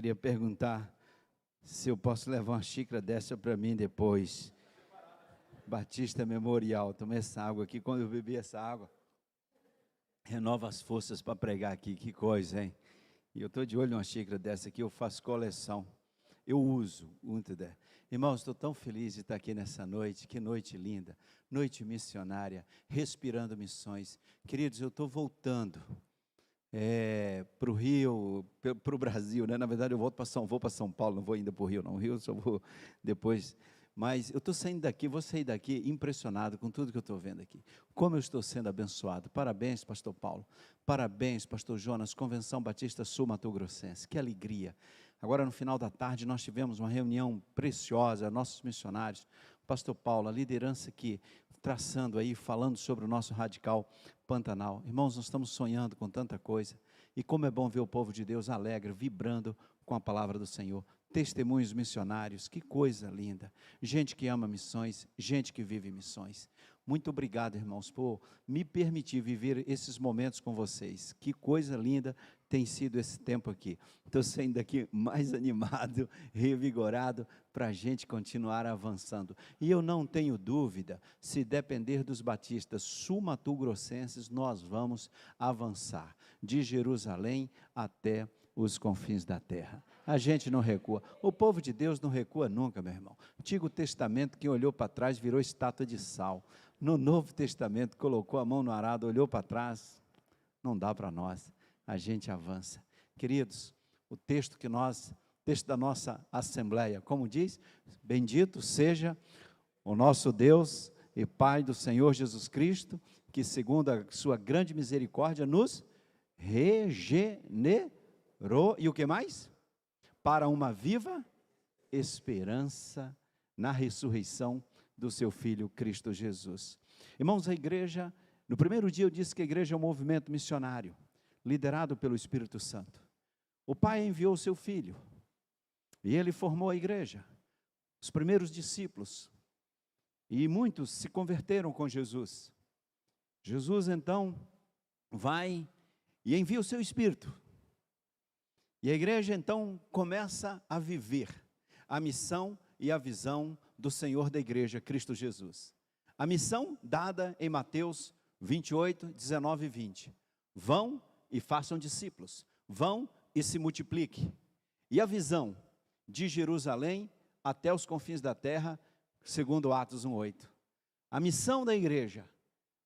Queria perguntar se eu posso levar uma xícara dessa para mim depois. Batista Memorial. Tomei essa água aqui. Quando eu bebi essa água, renova as forças para pregar aqui. Que coisa, hein? E eu estou de olho numa xícara dessa aqui. Eu faço coleção. Eu uso. Irmãos, estou tão feliz de estar aqui nessa noite. Que noite linda. Noite missionária. Respirando missões. Queridos, eu estou voltando para o Rio, para o Brasil, né? Na verdade eu vou para São Paulo, não vou ainda para o Rio, não. O Rio eu só vou depois. Mas eu estou saindo daqui, vou sair daqui impressionado com tudo que eu estou vendo aqui. Como eu estou sendo abençoado. Parabéns, pastor Paulo. Parabéns, pastor Jonas, Convenção Batista Sul Mato Grossense. Que alegria. Agora no final da tarde nós tivemos uma reunião preciosa, nossos missionários, pastor Paulo, a liderança aqui, traçando aí, falando sobre o nosso radical Pantanal. Irmãos, nós estamos sonhando com tanta coisa, e como é bom ver o povo de Deus alegre, vibrando com a palavra do Senhor. Testemunhos missionários, que coisa linda. Gente que ama missões, gente que vive missões. Muito obrigado, irmãos, por me permitir viver esses momentos com vocês. Que coisa linda tem sido esse tempo aqui. Estou saindo daqui mais animado, revigorado, para a gente continuar avançando. E eu não tenho dúvida, se depender dos batistas sul-mato-grossenses, nós vamos avançar, de Jerusalém até os confins da terra. A gente não recua. O povo de Deus não recua nunca, meu irmão. Antigo Testamento, quem olhou para trás virou estátua de sal. No Novo Testamento, colocou a mão no arado, olhou para trás, não dá para nós. A gente avança. Queridos, o texto da nossa assembleia, como diz, bendito seja o nosso Deus e Pai do Senhor Jesus Cristo, que segundo a sua grande misericórdia nos regenerou, e o que mais? Para uma viva esperança na ressurreição do seu Filho Cristo Jesus. Irmãos, a igreja, no primeiro dia eu disse que a igreja é um movimento missionário, liderado pelo Espírito Santo. O Pai enviou o seu Filho, e Ele formou a igreja, os primeiros discípulos, e muitos se converteram com Jesus. Jesus então vai e envia o seu Espírito, e a igreja então começa a viver a missão e a visão do Senhor da igreja, Cristo Jesus. A missão dada em Mateus 28, 19 e 20. Vão e façam discípulos, vão e se multipliquem. E a visão de Jerusalém até os confins da terra, segundo Atos 1:8. A missão da igreja,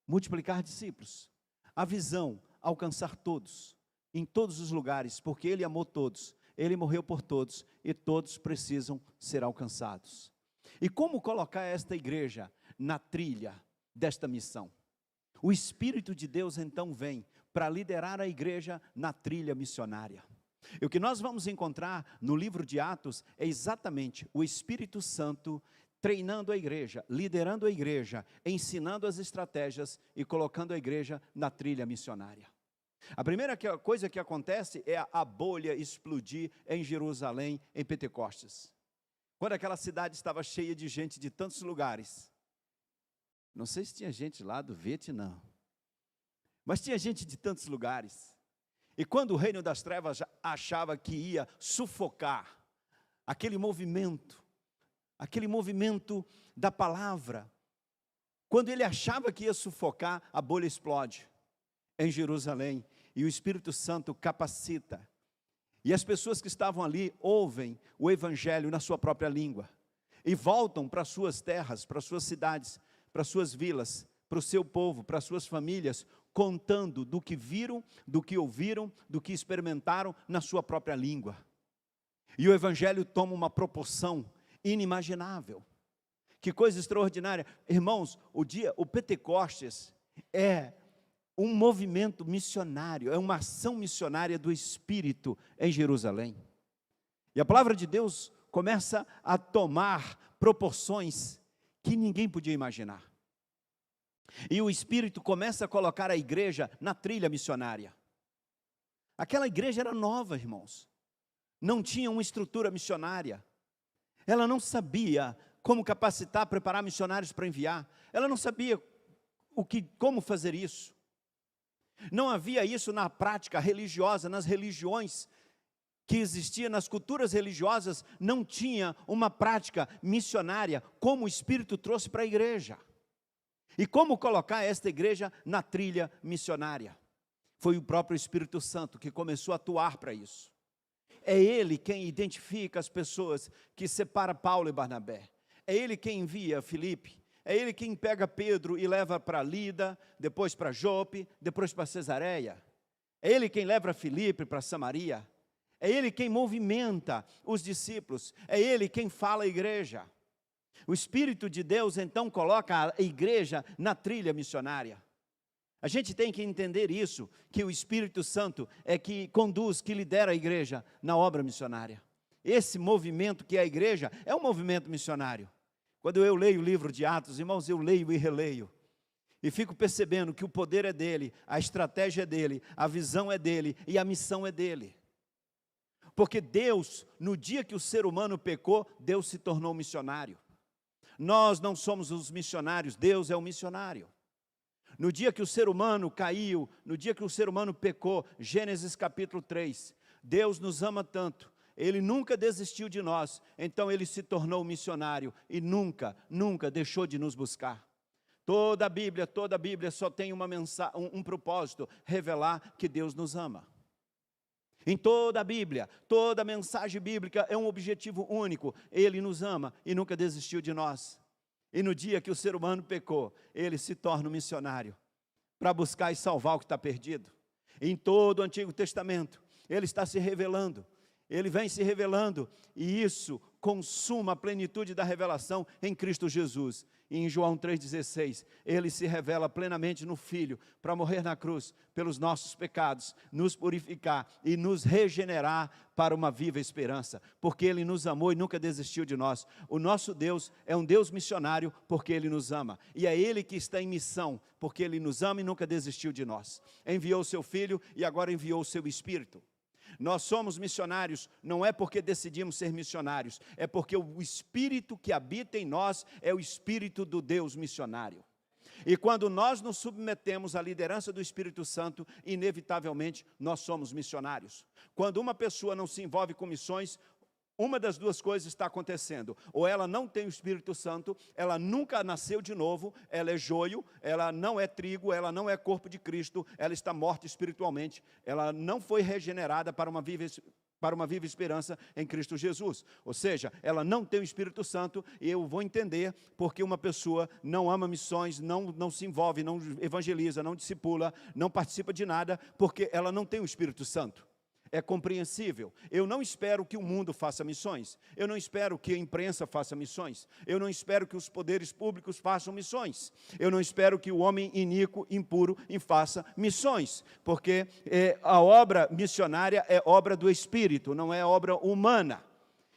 multiplicar discípulos. A visão, alcançar todos, em todos os lugares, porque Ele amou todos, Ele morreu por todos, e todos precisam ser alcançados. E como colocar esta igreja na trilha desta missão? O Espírito de Deus então vem para liderar a igreja na trilha missionária. E o que nós vamos encontrar no livro de Atos é exatamente o Espírito Santo treinando a igreja, liderando a igreja, ensinando as estratégias e colocando a igreja na trilha missionária. A primeira coisa que acontece é a bolha explodir em Jerusalém, em Pentecostes. Quando aquela cidade estava cheia de gente de tantos lugares. Não sei se tinha gente lá do Vietnã, mas tinha gente de tantos lugares. E quando o reino das trevas achava que ia sufocar aquele movimento da palavra, quando ele achava que ia sufocar, a bolha explode em Jerusalém, e o Espírito Santo capacita, e as pessoas que estavam ali ouvem o Evangelho na sua própria língua, e voltam para suas terras, para suas cidades, para suas vilas, para o seu povo, para suas famílias, contando do que viram, do que ouviram, do que experimentaram na sua própria língua. E o Evangelho toma uma proporção inimaginável. Que coisa extraordinária. Irmãos, o Pentecostes é um movimento missionário, é uma ação missionária do Espírito em Jerusalém. E a palavra de Deus começa a tomar proporções que ninguém podia imaginar. E o Espírito começa a colocar a igreja na trilha missionária. Aquela igreja era nova, irmãos. Não tinha uma estrutura missionária. Ela não sabia como capacitar, preparar missionários para enviar. Ela não sabia como fazer isso. Não havia isso na prática religiosa, nas religiões que existia nas culturas religiosas não tinha uma prática missionária, como o Espírito trouxe para a igreja. E como colocar esta igreja na trilha missionária? Foi o próprio Espírito Santo que começou a atuar para isso. É Ele quem identifica as pessoas, que separa Paulo e Barnabé. É Ele quem envia Filipe. É Ele quem pega Pedro e leva para Lida, depois para Jope, depois para Cesareia. É Ele quem leva Filipe para Samaria. É Ele quem movimenta os discípulos. É Ele quem fala a igreja. O Espírito de Deus então coloca a igreja na trilha missionária. A gente tem que entender isso, que o Espírito Santo é que conduz, que lidera a igreja na obra missionária. Esse movimento que é a igreja é um movimento missionário. Quando eu leio o livro de Atos, irmãos, eu leio e releio. E fico percebendo que o poder é dele, a estratégia é dele, a visão é dele e a missão é dele. Porque Deus, no dia que o ser humano pecou, Deus se tornou missionário. Nós não somos os missionários, Deus é o missionário. No dia que o ser humano caiu, no dia que o ser humano pecou, Gênesis capítulo 3, Deus nos ama tanto, Ele nunca desistiu de nós, então Ele se tornou missionário e nunca deixou de nos buscar. Toda a Bíblia só tem uma mensagem, um propósito, revelar que Deus nos ama. Em toda a Bíblia, toda a mensagem bíblica é um objetivo único, Ele nos ama e nunca desistiu de nós. E no dia que o ser humano pecou, ele se torna um missionário, para buscar e salvar o que está perdido. Em todo o Antigo Testamento, ele está se revelando, ele vem se revelando, e isso consuma a plenitude da revelação em Cristo Jesus. E em João 3,16, ele se revela plenamente no Filho, para morrer na cruz, pelos nossos pecados, nos purificar e nos regenerar para uma viva esperança, porque Ele nos amou e nunca desistiu de nós. O nosso Deus é um Deus missionário, porque Ele nos ama, e é Ele que está em missão, porque Ele nos ama e nunca desistiu de nós. Enviou o seu Filho e agora enviou o seu Espírito. Nós somos missionários, não é porque decidimos ser missionários, é porque o Espírito que habita em nós é o Espírito do Deus missionário. E quando nós nos submetemos à liderança do Espírito Santo, inevitavelmente nós somos missionários. Quando uma pessoa não se envolve com missões, uma das duas coisas está acontecendo: ou ela não tem o Espírito Santo, ela nunca nasceu de novo, ela é joio, ela não é trigo, ela não é corpo de Cristo, ela está morta espiritualmente, ela não foi regenerada para uma viva esperança em Cristo Jesus. Ou seja, ela não tem o Espírito Santo, e eu vou entender porque uma pessoa não ama missões, não se envolve, não evangeliza, não discipula, não participa de nada, porque ela não tem o Espírito Santo. É compreensível. Eu não espero que o mundo faça missões, eu não espero que a imprensa faça missões, eu não espero que os poderes públicos façam missões, eu não espero que o homem iníquo, impuro, faça missões, porque a obra missionária é obra do Espírito, não é obra humana.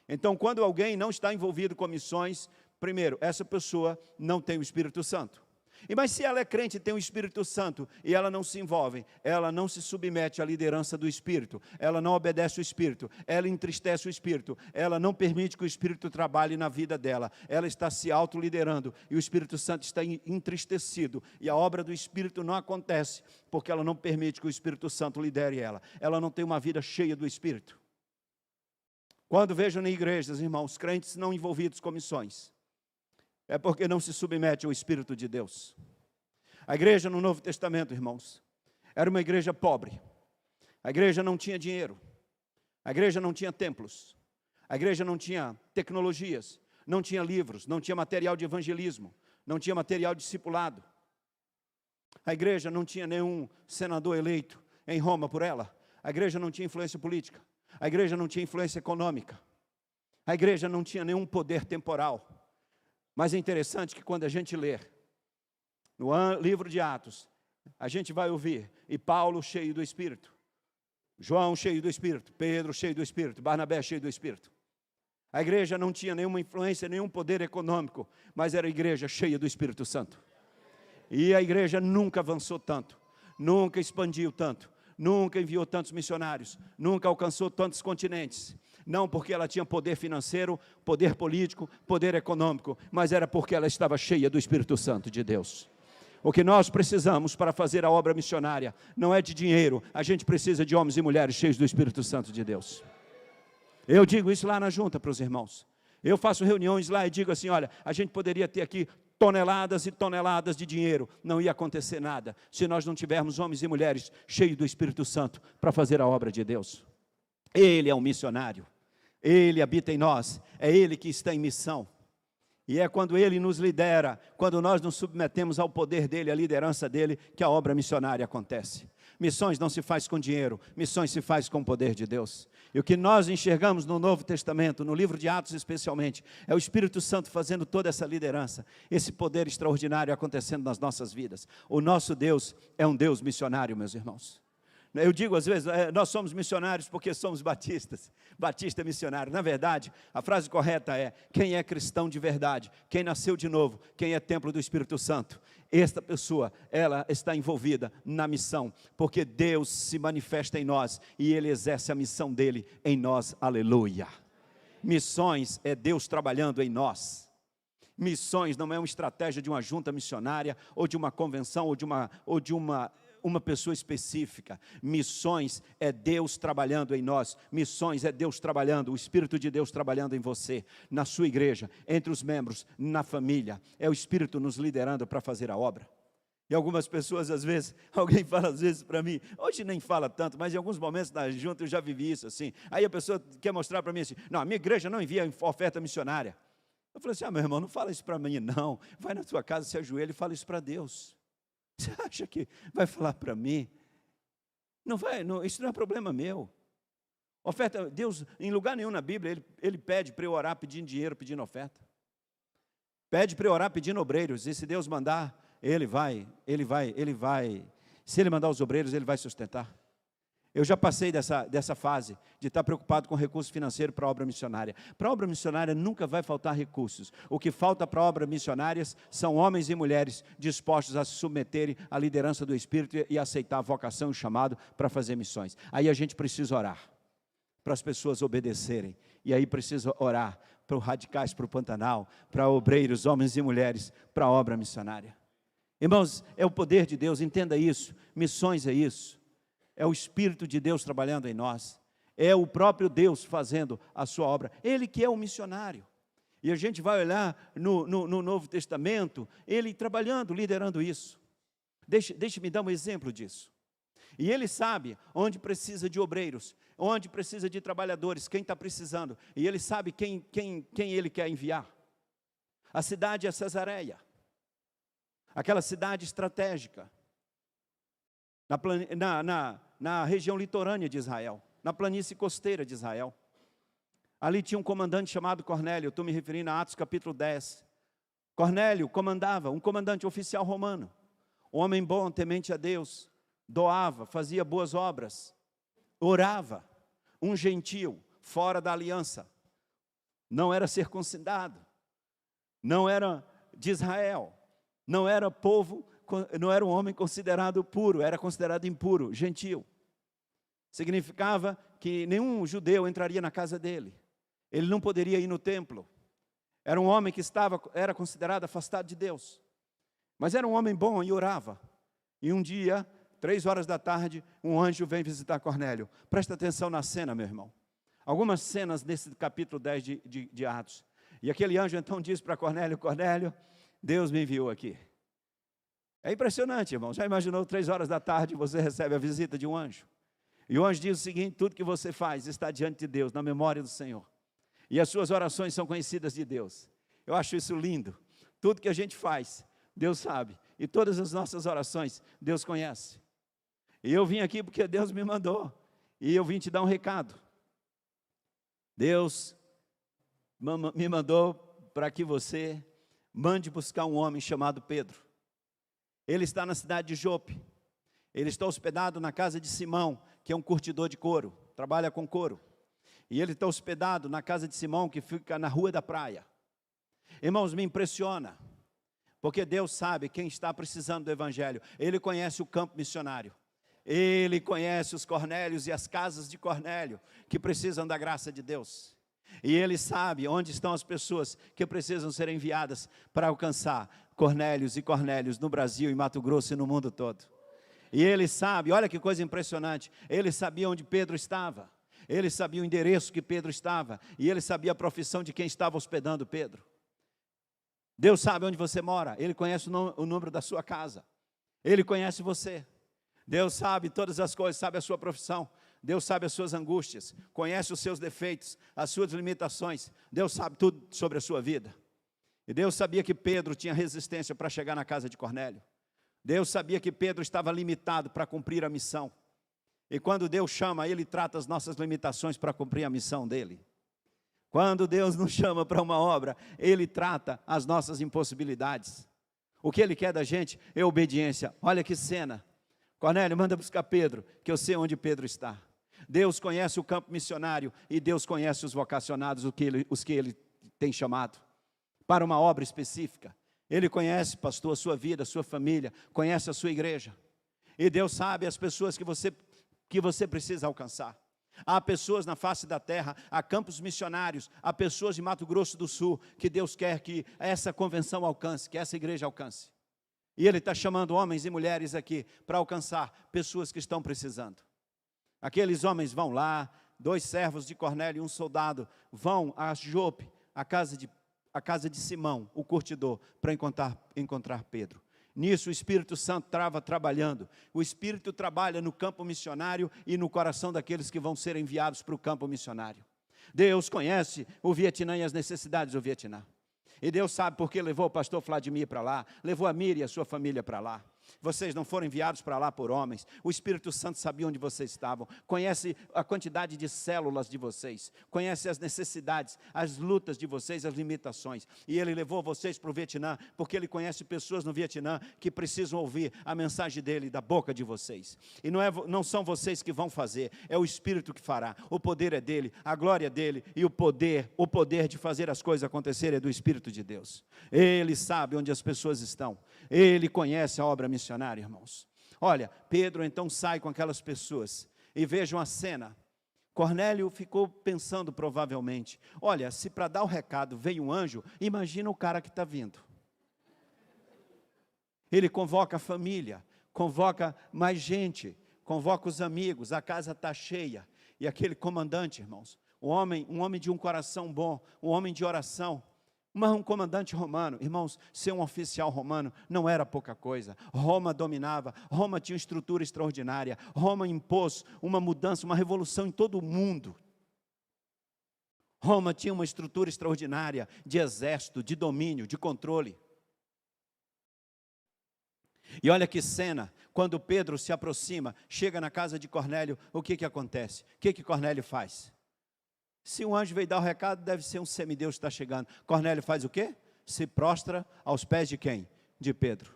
Então, quando alguém não está envolvido com missões, primeiro, essa pessoa não tem o Espírito Santo. Mas se ela é crente e tem o Espírito Santo e ela não se envolve, ela não se submete à liderança do Espírito, ela não obedece o Espírito, ela entristece o Espírito, ela não permite que o Espírito trabalhe na vida dela, ela está se autoliderando e o Espírito Santo está entristecido, e a obra do Espírito não acontece porque ela não permite que o Espírito Santo lidere ela não tem uma vida cheia do Espírito. Quando vejo na igrejas, irmãos, crentes não envolvidos com missões, é porque não se submete ao Espírito de Deus. A igreja no Novo Testamento, irmãos, era uma igreja pobre. A igreja não tinha dinheiro. A igreja não tinha templos. A igreja não tinha tecnologias. Não tinha livros. Não tinha material de evangelismo. Não tinha material de discipulado. A igreja não tinha nenhum senador eleito em Roma por ela. A igreja não tinha influência política. A igreja não tinha influência econômica. A igreja não tinha nenhum poder temporal. Mas é interessante que quando a gente lê no livro de Atos, a gente vai ouvir, e Paulo cheio do Espírito, João cheio do Espírito, Pedro cheio do Espírito, Barnabé cheio do Espírito. A igreja não tinha nenhuma influência, nenhum poder econômico, mas era a igreja cheia do Espírito Santo. E a igreja nunca avançou tanto, nunca expandiu tanto, nunca enviou tantos missionários, nunca alcançou tantos continentes. Não porque ela tinha poder financeiro, poder político, poder econômico, mas era porque ela estava cheia do Espírito Santo de Deus. O que nós precisamos para fazer a obra missionária não é de dinheiro, a gente precisa de homens e mulheres cheios do Espírito Santo de Deus. Eu digo isso lá na junta para os irmãos. Eu faço reuniões lá e digo assim, olha, a gente poderia ter aqui toneladas e toneladas de dinheiro, não ia acontecer nada, se nós não tivermos homens e mulheres cheios do Espírito Santo para fazer a obra de Deus. Ele é um missionário, Ele habita em nós, é Ele que está em missão. E é quando Ele nos lidera, quando nós nos submetemos ao poder dEle, à liderança dEle, que a obra missionária acontece. Missões não se faz com dinheiro, missões se faz com o poder de Deus. E o que nós enxergamos no Novo Testamento, no livro de Atos especialmente, é o Espírito Santo fazendo toda essa liderança, esse poder extraordinário acontecendo nas nossas vidas. O nosso Deus é um Deus missionário, meus irmãos. Eu digo às vezes, nós somos missionários porque somos batistas. Batista é missionário. Na verdade, a frase correta é: quem é cristão de verdade, quem nasceu de novo, quem é templo do Espírito Santo, esta pessoa, ela está envolvida na missão, porque Deus se manifesta em nós e Ele exerce a missão dEle em nós. Aleluia. Missões é Deus trabalhando em nós. Missões não é uma estratégia de uma junta missionária, ou de uma convenção, ou de uma pessoa específica. Missões é Deus trabalhando em nós. Missões é Deus trabalhando, o Espírito de Deus trabalhando em você, na sua igreja, entre os membros, na família. É o Espírito nos liderando para fazer a obra. E algumas pessoas, às vezes, alguém fala às vezes para mim, hoje nem fala tanto, mas em alguns momentos da junta eu já vivi isso assim. Aí a pessoa quer mostrar para mim assim, não, a minha igreja não envia oferta missionária. Eu falei assim, meu irmão, não fala isso para mim não. Vai na tua casa, se ajoelha e fala isso para Deus. Você acha que vai falar para mim? Não vai, não, isso não é problema meu. Oferta, Deus, em lugar nenhum na Bíblia, Ele pede para eu orar pedindo dinheiro, pedindo oferta. Pede para eu orar pedindo obreiros, e se Deus mandar, Ele vai. Se Ele mandar os obreiros, Ele vai sustentar. Eu já passei dessa fase de estar preocupado com recurso financeiro para a obra missionária. Para a obra missionária nunca vai faltar recursos. O que falta para obras missionárias são homens e mulheres dispostos a se submeterem à liderança do Espírito e aceitar a vocação e o chamado para fazer missões. Aí a gente precisa orar para as pessoas obedecerem. E aí precisa orar para os radicais, para o Pantanal, para obreiros, homens e mulheres, para a obra missionária. Irmãos, é o poder de Deus, entenda isso. Missões é isso. É o Espírito de Deus trabalhando em nós. É o próprio Deus fazendo a sua obra. Ele que é o missionário. E a gente vai olhar no Novo Testamento, Ele trabalhando, liderando isso. Deixe-me dar um exemplo disso. E Ele sabe onde precisa de obreiros, onde precisa de trabalhadores, quem está precisando. E Ele sabe quem Ele quer enviar. A cidade é Cesareia. Aquela cidade estratégica. Na região litorânea de Israel, na planície costeira de Israel. Ali tinha um comandante chamado Cornélio, estou me referindo a Atos capítulo 10. Cornélio comandava, um comandante oficial romano, um homem bom, temente a Deus, doava, fazia boas obras, orava, um gentio, fora da aliança, não era circuncidado, não era de Israel, não era povo, não era um homem considerado puro, era considerado impuro, gentil. Significava que nenhum judeu entraria na casa dele. Ele não poderia ir no templo. Era um homem que era considerado afastado de Deus. Mas era um homem bom e orava. E um dia, 3 horas da tarde, um anjo vem visitar Cornélio. Presta atenção na cena, meu irmão. Algumas cenas nesse capítulo 10 de Atos. E aquele anjo então diz para Cornélio, Cornélio, Deus me enviou aqui. É impressionante, irmão. Já imaginou 3 horas da tarde você recebe a visita de um anjo? E o anjo diz o seguinte, tudo que você faz está diante de Deus, na memória do Senhor. E as suas orações são conhecidas de Deus. Eu acho isso lindo. Tudo que a gente faz, Deus sabe. E todas as nossas orações, Deus conhece. E eu vim aqui porque Deus me mandou. E eu vim te dar um recado. Deus me mandou para que você mande buscar um homem chamado Pedro. Ele está na cidade de Jope. Ele está hospedado na casa de Simão, que é um curtidor de couro, trabalha com couro. E ele está hospedado na casa de Simão, que fica na rua da praia. Irmãos, me impressiona, porque Deus sabe quem está precisando do Evangelho. Ele conhece o campo missionário. Ele conhece os Cornélios e as casas de Cornélio, que precisam da graça de Deus. E Ele sabe onde estão as pessoas que precisam ser enviadas para alcançar Cornélios e Cornélios no Brasil, em Mato Grosso e no mundo todo. E Ele sabe, olha que coisa impressionante, Ele sabia onde Pedro estava. Ele sabia o endereço que Pedro estava, e ele sabia a profissão de quem estava hospedando Pedro. Deus sabe onde você mora, Ele conhece o número da sua casa, Ele conhece você. Deus sabe todas as coisas, sabe a sua profissão, Deus sabe as suas angústias, conhece os seus defeitos, as suas limitações, Deus sabe tudo sobre a sua vida. E Deus sabia que Pedro tinha resistência para chegar na casa de Cornélio. Deus sabia que Pedro estava limitado para cumprir a missão. E quando Deus chama, Ele trata as nossas limitações para cumprir a missão dEle. Quando Deus nos chama para uma obra, Ele trata as nossas impossibilidades. O que Ele quer da gente é obediência. Olha que cena. Cornélio, manda buscar Pedro, que eu sei onde Pedro está. Deus conhece o campo missionário e Deus conhece os vocacionados, os que Ele tem chamado para uma obra específica. Ele conhece, pastor, a sua vida, a sua família, conhece a sua igreja. E Deus sabe as pessoas que você precisa alcançar. Há pessoas na face da terra, há campos missionários, há pessoas de Mato Grosso do Sul, que Deus quer que essa convenção alcance, que essa igreja alcance. E Ele está chamando homens e mulheres aqui para alcançar pessoas que estão precisando. Aqueles homens vão lá, 2 servos de Cornélio e um soldado, vão a Jope, a casa de Simão, o curtidor, para encontrar Pedro. Nisso o Espírito Santo estava trabalhando. O Espírito trabalha no campo missionário e no coração daqueles que vão ser enviados para o campo missionário. Deus conhece o Vietnã e as necessidades do Vietnã. E Deus sabe porque levou o pastor Vladimir para lá, levou a Miriam e a sua família para lá. Vocês não foram enviados para lá por homens. O Espírito Santo sabia onde vocês estavam, conhece a quantidade de células de vocês, conhece as necessidades, as lutas de vocês, as limitações. E Ele levou vocês para o Vietnã, porque Ele conhece pessoas no Vietnã que precisam ouvir a mensagem dEle da boca de vocês. E não são vocês que vão fazer, é o Espírito que fará. O poder é dEle, a glória é dEle, e o poder de fazer as coisas acontecerem é do Espírito de Deus. Ele sabe onde as pessoas estão. Ele conhece a obra missionária, irmãos. Olha, Pedro então sai com aquelas pessoas e vejam a cena. Cornélio ficou pensando provavelmente, olha, se para dar o recado veio um anjo, imagina o cara que está vindo. Ele convoca a família, convoca mais gente, convoca os amigos, a casa está cheia. E aquele comandante, irmãos, um homem de um coração bom, um homem de oração, um comandante romano, irmãos, ser um oficial romano não era pouca coisa. Roma dominava, Roma tinha uma estrutura extraordinária, Roma impôs uma mudança, uma revolução em todo o mundo. Roma tinha uma estrutura extraordinária de exército, de domínio, de controle. E olha que cena, quando Pedro se aproxima, chega na casa de Cornélio, o que acontece? O que Cornélio faz? Se um anjo veio dar o recado, deve ser um semideus que está chegando. Cornélio faz o quê? Se prostra aos pés de quem? De Pedro.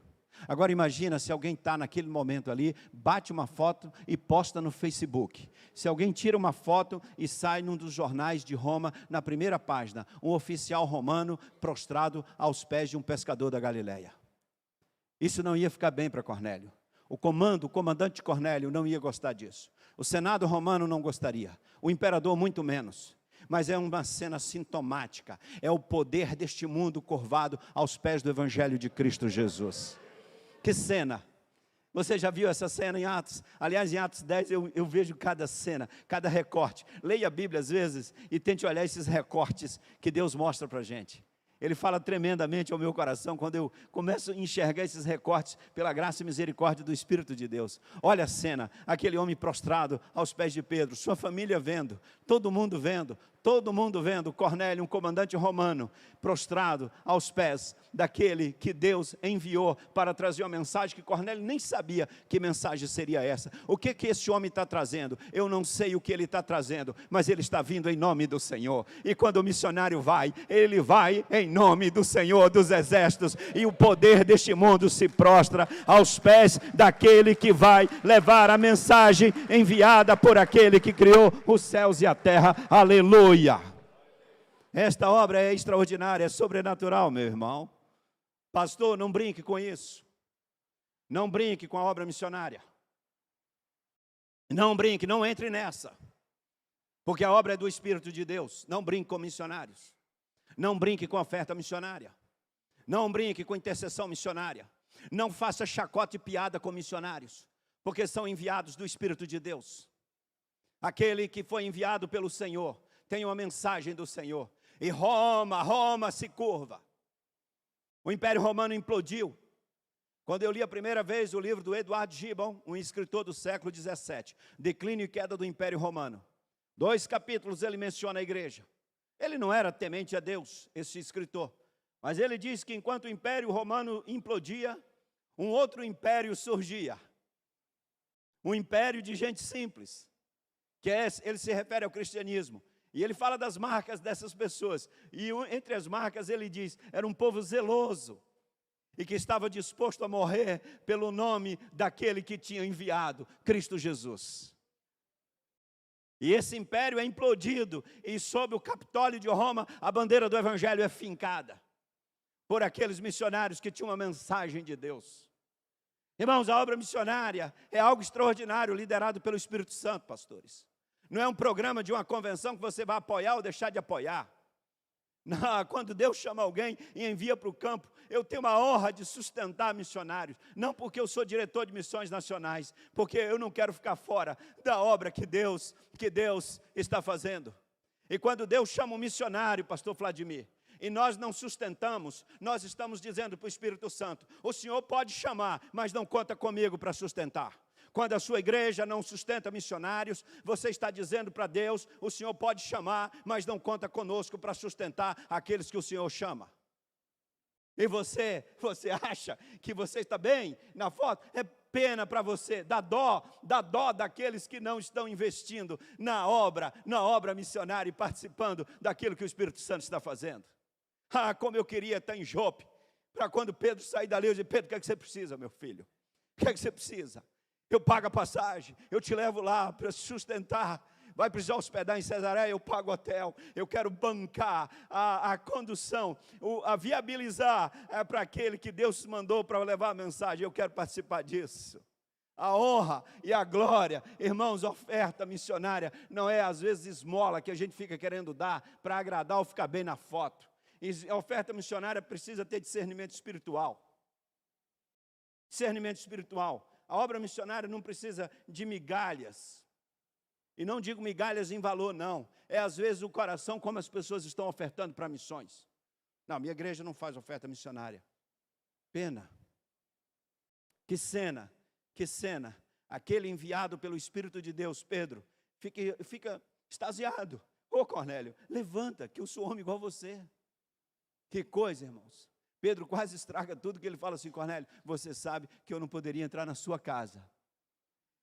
Agora imagina se alguém está naquele momento ali, bate uma foto e posta no Facebook. Se alguém tira uma foto e sai num dos jornais de Roma, na primeira página, um oficial romano prostrado aos pés de um pescador da Galileia. Isso não ia ficar bem para Cornélio. O comandante Cornélio não ia gostar disso. O Senado romano não gostaria. O imperador muito menos. Mas é uma cena sintomática. É o poder deste mundo curvado aos pés do Evangelho de Cristo Jesus. Que cena! Você já viu essa cena em Atos? Aliás, em Atos 10 eu vejo cada cena, cada recorte. Leia a Bíblia às vezes e tente olhar esses recortes que Deus mostra para a gente. Ele fala tremendamente ao meu coração quando eu começo a enxergar esses recortes pela graça e misericórdia do Espírito de Deus. Olha a cena, aquele homem prostrado aos pés de Pedro, sua família vendo, todo mundo vendo, Cornélio, um comandante romano, prostrado aos pés daquele que Deus enviou para trazer uma mensagem que Cornélio nem sabia que mensagem seria essa. O que esse homem está trazendo? Eu não sei o que ele está trazendo, mas ele está vindo em nome do Senhor. E quando o missionário vai, ele vai em nome do Senhor dos exércitos, e o poder deste mundo se prostra aos pés daquele que vai levar a mensagem enviada por aquele que criou os céus e a terra. Aleluia! Esta obra é extraordinária, é sobrenatural, meu irmão. Pastor, não brinque com isso. Não brinque com a obra missionária. Não brinque, não entre nessa. Porque a obra é do Espírito de Deus. Não brinque com missionários. Não brinque com a oferta missionária. Não brinque com intercessão missionária. Não faça chacota e piada com missionários, porque são enviados do Espírito de Deus. aquele que foi enviado pelo Senhor, tem uma mensagem do Senhor. E Roma se curva. O Império Romano implodiu. Quando eu li a primeira vez o livro do Edward Gibbon, um escritor do século XVII, Declínio e Queda do Império Romano, 2 capítulos ele menciona a igreja. Ele não era temente a Deus, esse escritor, mas ele diz que enquanto o Império Romano implodia, um outro império surgia. Um império de gente simples, ele se refere ao cristianismo. E ele fala das marcas dessas pessoas. E entre as marcas ele diz, era um povo zeloso, e que estava disposto a morrer pelo nome daquele que tinha enviado, Cristo Jesus. E esse império é implodido, e sob o Capitólio de Roma, a bandeira do Evangelho é fincada, por aqueles missionários que tinham uma mensagem de Deus. Irmãos, a obra missionária é algo extraordinário, liderado pelo Espírito Santo, pastores. Não é um programa de uma convenção que você vai apoiar ou deixar de apoiar. Não, quando Deus chama alguém e envia para o campo, eu tenho uma honra de sustentar missionários. Não porque eu sou diretor de missões nacionais, porque eu não quero ficar fora da obra que Deus está fazendo. E quando Deus chama um missionário, pastor Vladimir, e nós não sustentamos, nós estamos dizendo para o Espírito Santo, o Senhor pode chamar, mas não conta comigo para sustentar. Quando a sua igreja não sustenta missionários, você está dizendo para Deus, o Senhor pode chamar, mas não conta conosco para sustentar aqueles que o Senhor chama. E você acha que você está bem na foto? É pena para você, dá dó daqueles que não estão investindo na obra missionária e participando daquilo que o Espírito Santo está fazendo. Ah, como eu queria estar em Jope, para quando Pedro sair dali, eu dizer, Pedro, o que é que você precisa, meu filho? O que é que você precisa? Eu pago a passagem, eu te levo lá para sustentar. Vai precisar hospedar em Cesareia, eu pago hotel. Eu quero bancar a condução, a viabilizar para aquele que Deus mandou para levar a mensagem. Eu quero participar disso. A honra e a glória, irmãos, oferta missionária não é às vezes esmola que a gente fica querendo dar para agradar ou ficar bem na foto. E a oferta missionária precisa ter discernimento espiritual. Discernimento espiritual. A obra missionária não precisa de migalhas. E não digo migalhas em valor, não. É às vezes o coração como as pessoas estão ofertando para missões. Não, minha igreja não faz oferta missionária. Pena. Que cena. Aquele enviado pelo Espírito de Deus, Pedro, fica extasiado. Ô Cornélio, levanta, que eu sou homem igual a você. Que coisa, irmãos. Pedro quase estraga tudo, que ele fala assim, Cornélio, você sabe que eu não poderia entrar na sua casa.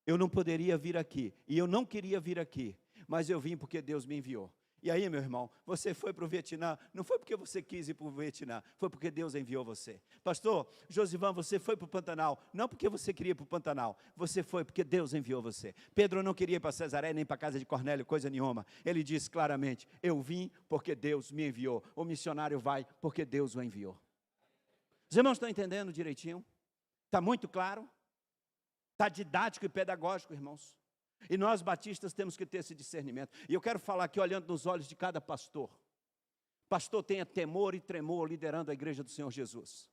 Eu não poderia vir aqui, e eu não queria vir aqui, mas eu vim porque Deus me enviou. E aí, meu irmão, você foi para o Vietnã, não foi porque você quis ir para o Vietnã, foi porque Deus enviou você. Pastor Josivan, você foi para o Pantanal, não porque você queria ir para o Pantanal, você foi porque Deus enviou você. Pedro não queria ir para Cesareia, nem para a casa de Cornélio, coisa nenhuma. Ele disse claramente, eu vim porque Deus me enviou. O missionário vai porque Deus o enviou. Os irmãos estão entendendo direitinho? Está muito claro? Está didático e pedagógico, irmãos. E nós batistas temos que ter esse discernimento. E eu quero falar aqui olhando nos olhos de cada pastor. Pastor tenha temor e tremor liderando a igreja do Senhor Jesus.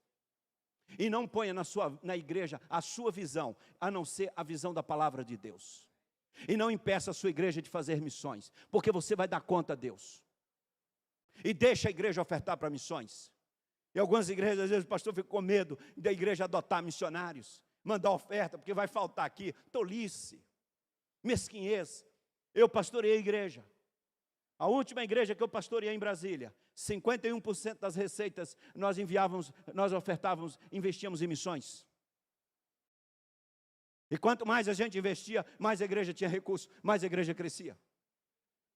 E não ponha na igreja a sua visão, a não ser a visão da palavra de Deus. E não impeça a sua igreja de fazer missões, porque você vai dar conta a Deus. E deixa a igreja ofertar para missões. E algumas igrejas, às vezes o pastor fica com medo da igreja adotar missionários, mandar oferta, porque vai faltar aqui. Tolice, mesquinhez. Eu pastoreei a igreja. A última igreja que eu pastoreei em Brasília, 51% das receitas nós ofertávamos, investíamos em missões. E quanto mais a gente investia, mais a igreja tinha recurso, mais a igreja crescia.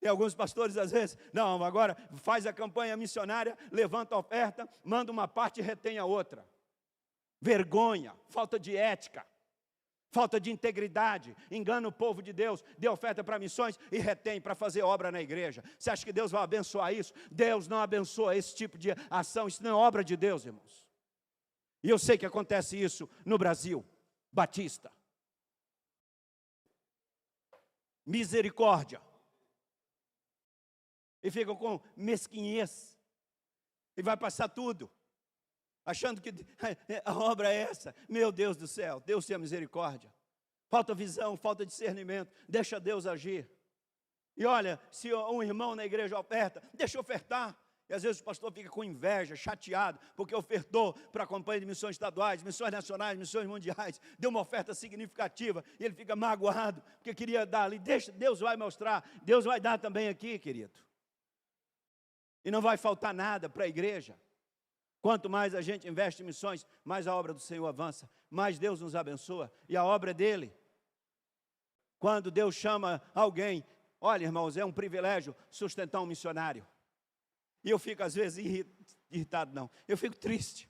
E alguns pastores às vezes, não, agora faz a campanha missionária, levanta a oferta, manda uma parte e retém a outra. Vergonha, falta de ética, falta de integridade, engana o povo de Deus, dê oferta para missões e retém para fazer obra na igreja. Você acha que Deus vai abençoar isso? Deus não abençoa esse tipo de ação, isso não é obra de Deus, irmãos. E eu sei que acontece isso no Brasil, batista. Misericórdia. E fica com mesquinhez. E vai passar tudo. Achando que a obra é essa. Meu Deus do céu, Deus tenha misericórdia. Falta visão, falta discernimento. Deixa Deus agir. E olha, se um irmão na igreja oferta, deixa eu ofertar. E às vezes o pastor fica com inveja, chateado, porque ofertou para a Companhia de Missões Estaduais, Missões Nacionais, Missões Mundiais, deu uma oferta significativa, e ele fica magoado, porque queria dar ali. Deixa, Deus vai mostrar, Deus vai dar também aqui, querido. E não vai faltar nada para a igreja. Quanto mais a gente investe em missões, mais a obra do Senhor avança, mais Deus nos abençoa, e a obra é dele. Quando Deus chama alguém, olha, irmãos, é um privilégio sustentar um missionário. E eu fico, às vezes, irritado, não. Eu fico triste.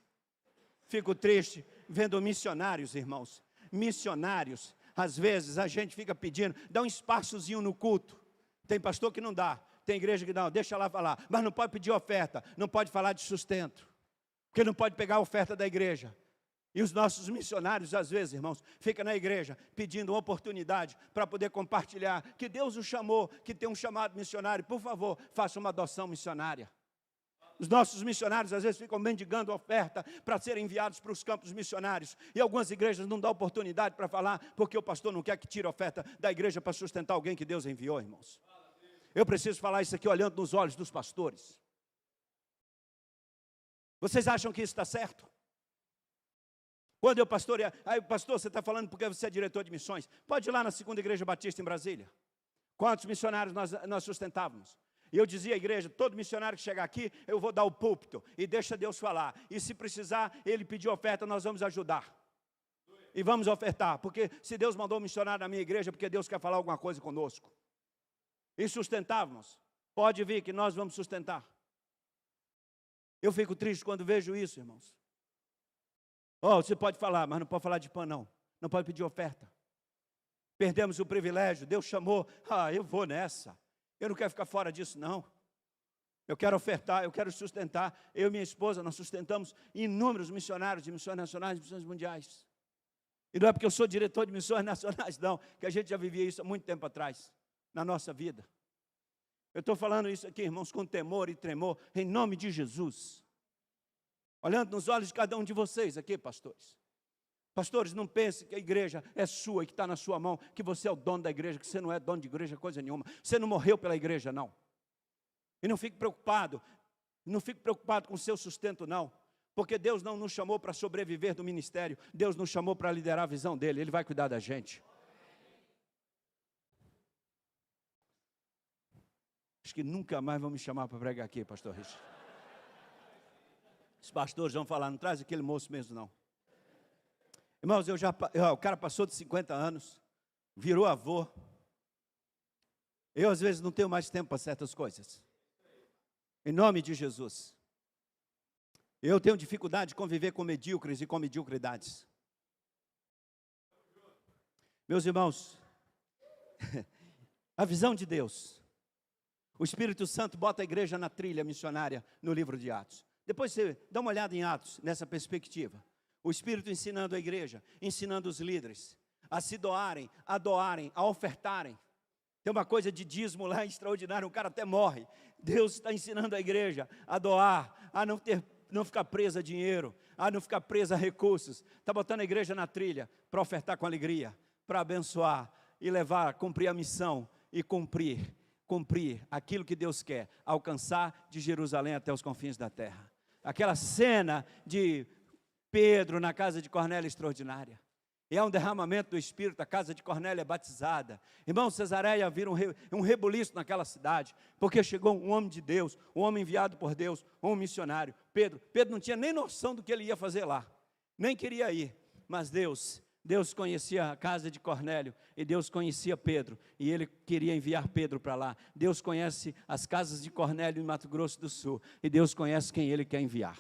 Fico triste vendo missionários, irmãos. Missionários. Às vezes, a gente fica pedindo, dá um espaçozinho no culto. Tem pastor que não dá. Tem igreja que não, deixa lá falar. Mas não pode pedir oferta. Não pode falar de sustento. Porque não pode pegar a oferta da igreja. E os nossos missionários, às vezes, irmãos, ficam na igreja pedindo oportunidade para poder compartilhar. Que Deus o chamou, que tem um chamado missionário. Por favor, faça uma adoção missionária. Os nossos missionários, às vezes, ficam mendigando oferta para serem enviados para os campos missionários. E algumas igrejas não dão oportunidade para falar, porque o pastor não quer que tire a oferta da igreja para sustentar alguém que Deus enviou, irmãos. Eu preciso falar isso aqui olhando nos olhos dos pastores. Vocês acham que isso está certo? Quando eu pastorear, aí pastor, você está falando porque você é diretor de missões. Pode ir lá na Segunda Igreja Batista em Brasília. Quantos missionários nós sustentávamos? E eu dizia à igreja, todo missionário que chegar aqui, eu vou dar o púlpito, e deixa Deus falar. E se precisar, ele pedir oferta, nós vamos ajudar. E vamos ofertar, porque se Deus mandou um missionário na minha igreja, porque Deus quer falar alguma coisa conosco. E sustentávamos. Pode vir que nós vamos sustentar. Eu fico triste quando vejo isso, irmãos. Oh, você pode falar, mas não pode falar de pão, não. Não pode pedir oferta. Perdemos o privilégio, Deus chamou, eu vou nessa. Eu não quero ficar fora disso, não. Eu quero ofertar, eu quero sustentar. Eu e minha esposa, nós sustentamos inúmeros missionários de missões nacionais e missões mundiais. E não é porque eu sou diretor de missões nacionais, não, que a gente já vivia isso há muito tempo atrás, na nossa vida. Eu estou falando isso aqui, irmãos, com temor e tremor, em nome de Jesus. Olhando nos olhos de cada um de vocês aqui, pastores. Pastores, não pense que a igreja é sua e que está na sua mão, que você é o dono da igreja, que você não é dono de igreja, coisa nenhuma. Você não morreu pela igreja, não. E não fique preocupado com o seu sustento, não. Porque Deus não nos chamou para sobreviver do ministério, Deus nos chamou para liderar a visão dEle, Ele vai cuidar da gente. Acho que nunca mais vão me chamar para pregar aqui, pastor Richard. Os pastores vão falar, não traz aquele moço mesmo, não. Irmãos, o cara passou de 50 anos, virou avô. Eu, às vezes, não tenho mais tempo para certas coisas. Em nome de Jesus. Eu tenho dificuldade de conviver com medíocres e com mediocridades. Meus irmãos, a visão de Deus. O Espírito Santo bota a igreja na trilha missionária no livro de Atos. Depois você dá uma olhada em Atos, nessa perspectiva. O Espírito ensinando a igreja, ensinando os líderes a se doarem, a ofertarem. Tem uma coisa de dízimo lá extraordinário, um cara até morre. Deus está ensinando a igreja a doar, a não ficar presa a dinheiro, a não ficar presa a recursos. Está botando a igreja na trilha para ofertar com alegria, para abençoar e levar, cumprir a missão e cumprir aquilo que Deus quer, alcançar de Jerusalém até os confins da terra. Aquela cena de Pedro na casa de Cornélio extraordinária. E é um derramamento do Espírito, a casa de Cornélio é batizada. Irmão, Cesareia vira um rebuliço naquela cidade, porque chegou um homem de Deus, um homem enviado por Deus, um missionário. Pedro não tinha nem noção do que ele ia fazer lá, nem queria ir, mas Deus conhecia a casa de Cornélio, e Deus conhecia Pedro, e ele queria enviar Pedro para lá. Deus conhece as casas de Cornélio em Mato Grosso do Sul, e Deus conhece quem ele quer enviar.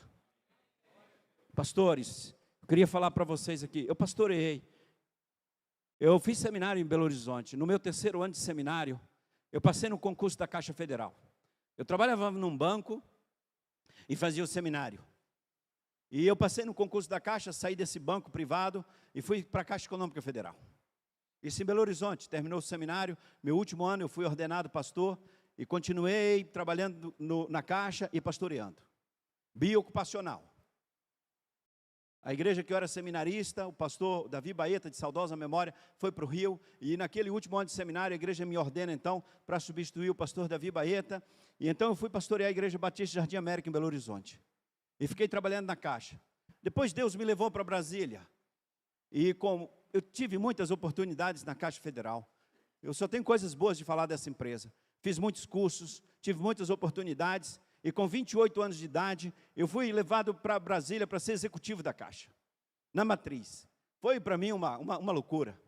Pastores, eu queria falar para vocês aqui, eu pastoreei, eu fiz seminário em Belo Horizonte. No meu 3º ano de seminário, eu passei no concurso da Caixa Federal. Eu trabalhava num banco e fazia o seminário. E eu passei no concurso da Caixa, saí desse banco privado e fui para a Caixa Econômica Federal. Isso em Belo Horizonte, terminou o seminário, meu último ano eu fui ordenado pastor e continuei trabalhando na Caixa e pastoreando. Biocupacional. A igreja que eu era seminarista, o pastor Davi Baeta, de saudosa memória, foi para o Rio, e naquele último ano de seminário, a igreja me ordena, então, para substituir o pastor Davi Baeta, e então eu fui pastorear a Igreja Batista Jardim América, em Belo Horizonte, e fiquei trabalhando na Caixa. Depois Deus me levou para Brasília, e como eu tive muitas oportunidades na Caixa Federal, eu só tenho coisas boas de falar dessa empresa. Fiz muitos cursos, tive muitas oportunidades, e com 28 anos de idade, eu fui levado para Brasília para ser executivo da Caixa, na matriz. Foi para mim uma loucura.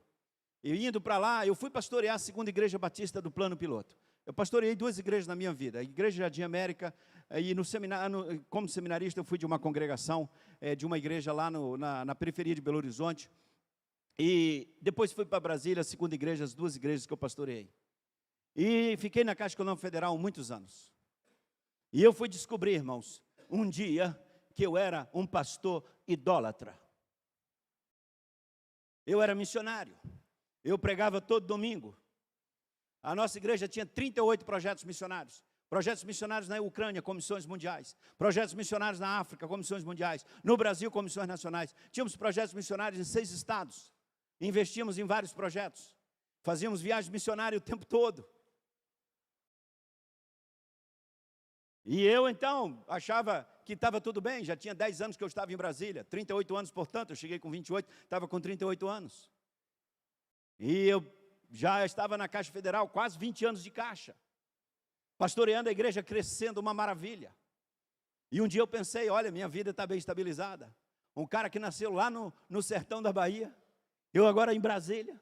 E indo para lá, eu fui pastorear a segunda Igreja Batista do Plano Piloto. Eu pastoreei 2 igrejas na minha vida, a Igreja Jardim América, e no seminário, como seminarista, eu fui de uma congregação, de uma igreja lá na periferia de Belo Horizonte, e depois fui para Brasília, a segunda igreja, as 2 igrejas que eu pastoreei. E fiquei na Caixa Econômica Federal muitos anos. E eu fui descobrir, irmãos, um dia, que eu era um pastor idólatra. Eu era missionário. Eu pregava todo domingo. A nossa igreja tinha 38 projetos missionários. Projetos missionários na Ucrânia, comissões mundiais. Projetos missionários na África, comissões mundiais. No Brasil, comissões nacionais. Tínhamos projetos missionários em 6 estados. Investíamos em vários projetos. Fazíamos viagens missionárias o tempo todo. E eu, então, achava que estava tudo bem. Já tinha 10 anos que eu estava em Brasília. 38 anos, portanto, eu cheguei com 28, estava com 38 anos. E eu já estava na Caixa Federal, quase 20 anos de Caixa. Pastoreando a igreja, crescendo, uma maravilha. E um dia eu pensei, olha, minha vida está bem estabilizada. Um cara que nasceu lá no sertão da Bahia, eu agora em Brasília,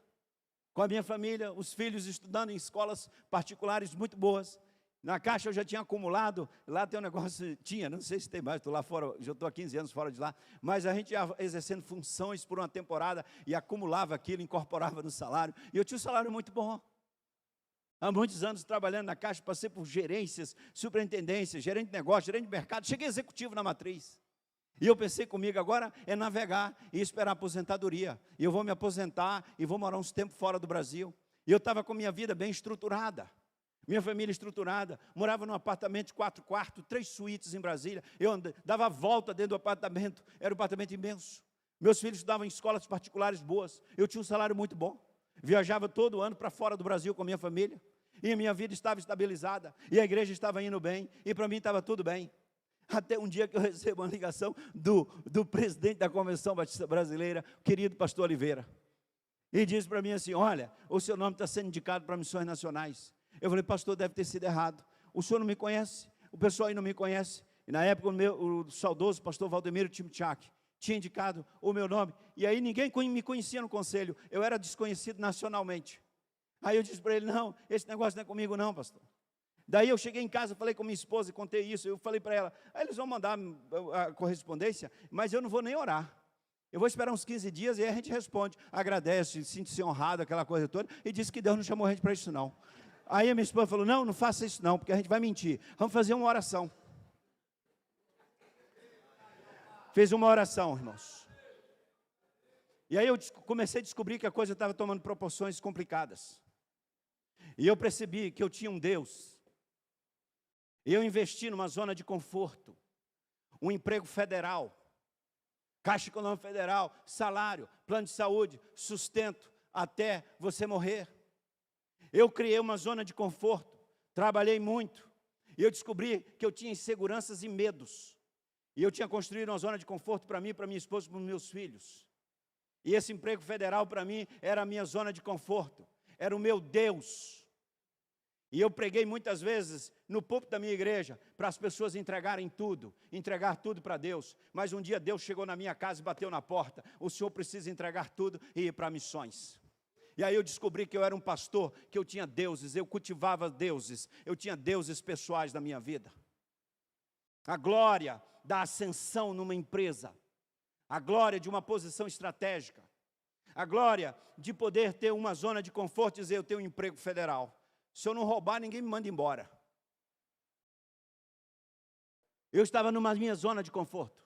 com a minha família, os filhos estudando em escolas particulares muito boas. Na Caixa eu já tinha acumulado, lá tem um negócio, não sei se tem mais, estou lá fora, já estou há 15 anos fora de lá, mas a gente ia exercendo funções por uma temporada e acumulava aquilo, incorporava no salário, e eu tinha um salário muito bom. Há muitos anos trabalhando na Caixa, passei por gerências, superintendências, gerente de negócio, gerente de mercado, cheguei executivo na matriz. E eu pensei comigo, agora é navegar e esperar a aposentadoria. E eu vou me aposentar e vou morar uns tempos fora do Brasil. E eu estava com minha vida bem estruturada. Minha família estruturada, morava num apartamento de 4 quartos, 3 suítes em Brasília. Eu dava a volta dentro do apartamento, era um apartamento imenso. Meus filhos estudavam em escolas particulares boas. Eu tinha um salário muito bom. Viajava todo ano para fora do Brasil com a minha família. E a minha vida estava estabilizada. E a igreja estava indo bem. E para mim estava tudo bem. Até um dia que eu recebo uma ligação do presidente da Convenção Batista Brasileira, o querido pastor Oliveira. E diz para mim assim, olha, o seu nome está sendo indicado para missões nacionais. Eu falei, pastor, deve ter sido errado. O senhor não me conhece? O pessoal aí não me conhece. E na época o saudoso pastor Valdemiro Timchak tinha indicado o meu nome. E aí ninguém me conhecia no conselho. Eu era desconhecido nacionalmente. Aí eu disse para ele, não, esse negócio não é comigo não, pastor. Daí eu cheguei em casa, falei com minha esposa e contei isso. Eu falei para ela, eles vão mandar a correspondência, mas eu não vou nem orar. Eu vou esperar uns 15 dias e aí a gente responde. Agradece, sente-se honrado, aquela coisa toda. E disse que Deus não chamou a gente para isso não. Aí a minha esposa falou, não faça isso não, porque a gente vai mentir. Vamos fazer uma oração. Fez uma oração, irmãos. E aí eu comecei a descobrir que a coisa estava tomando proporções complicadas. E eu percebi que eu tinha um Deus. E eu investi numa zona de conforto. Um emprego federal. Caixa Econômica Federal, salário, plano de saúde, sustento, até você morrer. Eu criei uma zona de conforto, trabalhei muito, e eu descobri que eu tinha inseguranças e medos. E eu tinha construído uma zona de conforto para mim, para minha esposa e para os meus filhos. E esse emprego federal para mim era a minha zona de conforto, era o meu Deus. E eu preguei muitas vezes no púlpito da minha igreja, para as pessoas entregar tudo para Deus. Mas um dia Deus chegou na minha casa e bateu na porta, o senhor precisa entregar tudo e ir para missões. E aí eu descobri que eu era um pastor, que eu tinha deuses, eu cultivava deuses, eu tinha deuses pessoais na minha vida. A glória da ascensão numa empresa, a glória de uma posição estratégica, a glória de poder ter uma zona de conforto e dizer, eu tenho um emprego federal. Se eu não roubar, ninguém me manda embora. Eu estava numa minha zona de conforto.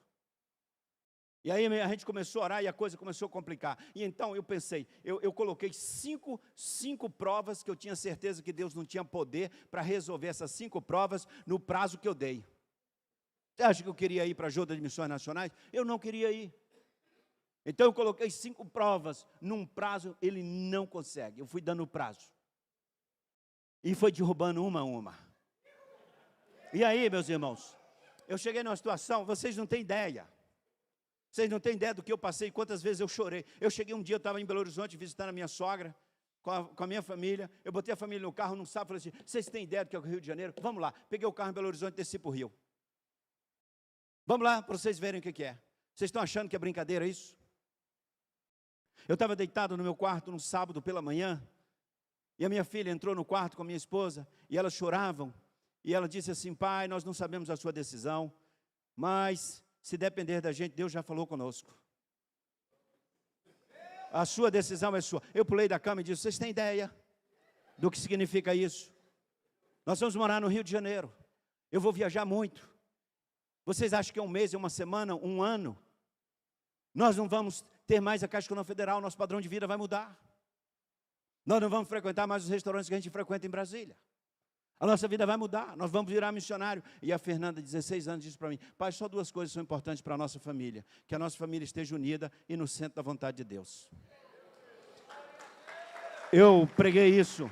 E aí a gente começou a orar e a coisa começou a complicar. E então eu pensei, eu coloquei cinco provas que eu tinha certeza que Deus não tinha poder para resolver essas 5 provas no prazo que eu dei. Você acha que eu queria ir para a ajuda de missões nacionais? Eu não queria ir. Então eu coloquei 5 provas num prazo, ele não consegue. Eu fui dando o prazo. E foi derrubando uma a uma. E aí, meus irmãos, eu cheguei numa situação, vocês não têm ideia. Vocês não têm ideia do que eu passei, quantas vezes eu chorei. Eu cheguei um dia, eu estava em Belo Horizonte visitando a minha sogra, com a minha família. Eu botei a família no carro, num sábado, falei assim, vocês têm ideia do que é o Rio de Janeiro? Vamos lá. Peguei o carro em Belo Horizonte e desci para o Rio. Vamos lá, para vocês verem o que é. Vocês estão achando que é brincadeira isso? Eu estava deitado no meu quarto num sábado pela manhã, e a minha filha entrou no quarto com a minha esposa, e elas choravam, e ela disse assim, pai, nós não sabemos a sua decisão, mas se depender da gente, Deus já falou conosco. A sua decisão é sua. Eu pulei da cama e disse, vocês têm ideia do que significa isso? Nós vamos morar no Rio de Janeiro, eu vou viajar muito. Vocês acham que é um mês, é uma semana, um ano? Nós não vamos ter mais a Caixa Econômica Federal, nosso padrão de vida vai mudar. Nós não vamos frequentar mais os restaurantes que a gente frequenta em Brasília. A nossa vida vai mudar, nós vamos virar missionário. E a Fernanda, 16 anos, disse para mim, pai, só 2 coisas são importantes para a nossa família. Que a nossa família esteja unida e no centro da vontade de Deus. Eu preguei isso.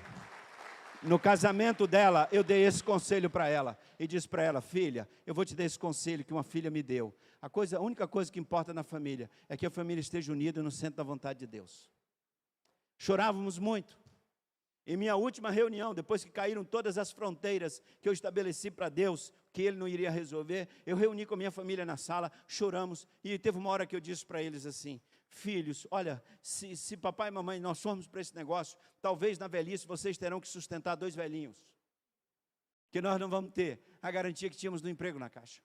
No casamento dela, eu dei esse conselho para ela. E disse para ela, filha, eu vou te dar esse conselho que uma filha me deu. A única coisa que importa na família é que a família esteja unida no centro da vontade de Deus. Chorávamos muito. Em minha última reunião, depois que caíram todas as fronteiras que eu estabeleci para Deus, que Ele não iria resolver, eu reuni com a minha família na sala, choramos, e teve uma hora que eu disse para eles assim, filhos, olha, se papai e mamãe nós formos para esse negócio, talvez na velhice vocês terão que sustentar 2 velhinhos, que nós não vamos ter a garantia que tínhamos do emprego na Caixa.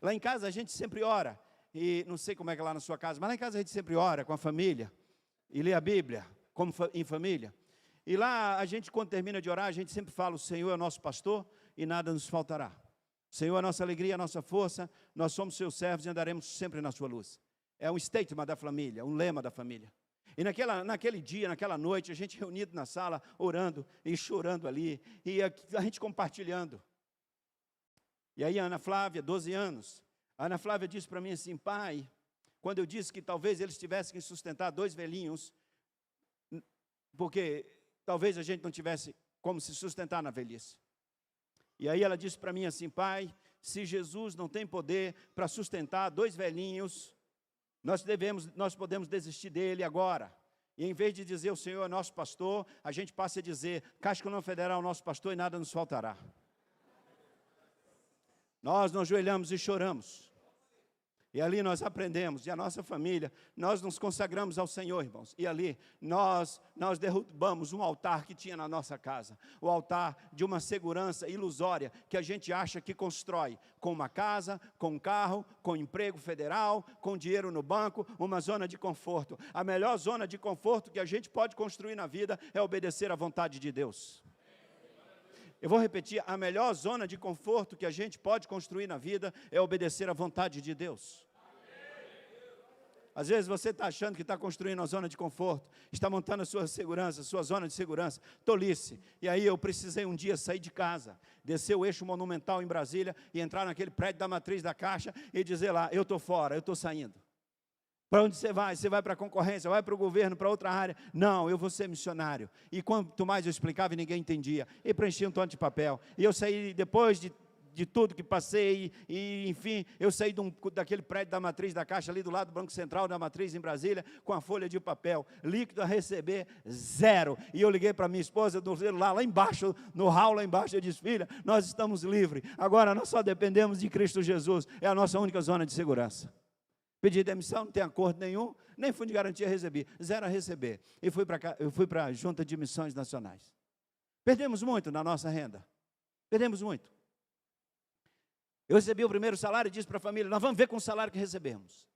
Lá em casa a gente sempre ora, e não sei como é que é lá na sua casa, mas lá em casa a gente sempre ora com a família, e lê a Bíblia, como em família. E lá a gente, quando termina de orar, a gente sempre fala, o Senhor é nosso pastor e nada nos faltará. O Senhor é a nossa alegria, a nossa força, nós somos seus servos e andaremos sempre na sua luz. É um statement da família, um lema da família. E naquele dia, naquela noite, a gente reunido na sala, orando e chorando ali, e a gente compartilhando. E aí a Ana Flávia, 12 anos, a Ana Flávia disse para mim assim, pai, quando eu disse que talvez eles tivessem que sustentar 2 velhinhos, porque talvez a gente não tivesse como se sustentar na velhice. E aí ela disse para mim assim, pai, se Jesus não tem poder para sustentar 2 velhinhos, nós podemos desistir dele agora. E em vez de dizer o Senhor é nosso pastor, a gente passa a dizer, Caixa Econômica Federal é nosso pastor e nada nos faltará. Nós nos ajoelhamos e choramos. E ali nós aprendemos, e a nossa família, nós nos consagramos ao Senhor, irmãos. E ali nós derrubamos um altar que tinha na nossa casa. O altar de uma segurança ilusória que a gente acha que constrói. Com uma casa, com um carro, com emprego federal, com dinheiro no banco, uma zona de conforto. A melhor zona de conforto que a gente pode construir na vida é obedecer à vontade de Deus. Eu vou repetir, a melhor zona de conforto que a gente pode construir na vida é obedecer à vontade de Deus. Às vezes você está achando que está construindo uma zona de conforto, está montando a sua segurança, sua zona de segurança, tolice. E aí eu precisei um dia sair de casa, descer o eixo monumental em Brasília e entrar naquele prédio da matriz da Caixa e dizer lá, eu estou fora, eu estou saindo. Para onde você vai? Você vai para a concorrência, vai para o governo, para outra área? Não, eu vou ser missionário. E quanto mais eu explicava, ninguém entendia. E preenchia um tanto de papel. E eu saí, depois de tudo que passei, e enfim, eu saí daquele prédio da matriz da Caixa, ali do lado do Banco Central da matriz em Brasília, com a folha de papel, líquido a receber, 0. E eu liguei para minha esposa do celular, lá embaixo, no hall lá embaixo, eu disse, filha, nós estamos livres. Agora nós só dependemos de Cristo Jesus, é a nossa única zona de segurança. Pedi demissão, não tem acordo nenhum, nem fundo de garantia recebi, 0 a receber. E eu fui para a Junta de Missões Nacionais. Perdemos muito na nossa renda, perdemos muito. Eu recebi o primeiro salário e disse para a família, nós vamos ver com o salário que recebemos.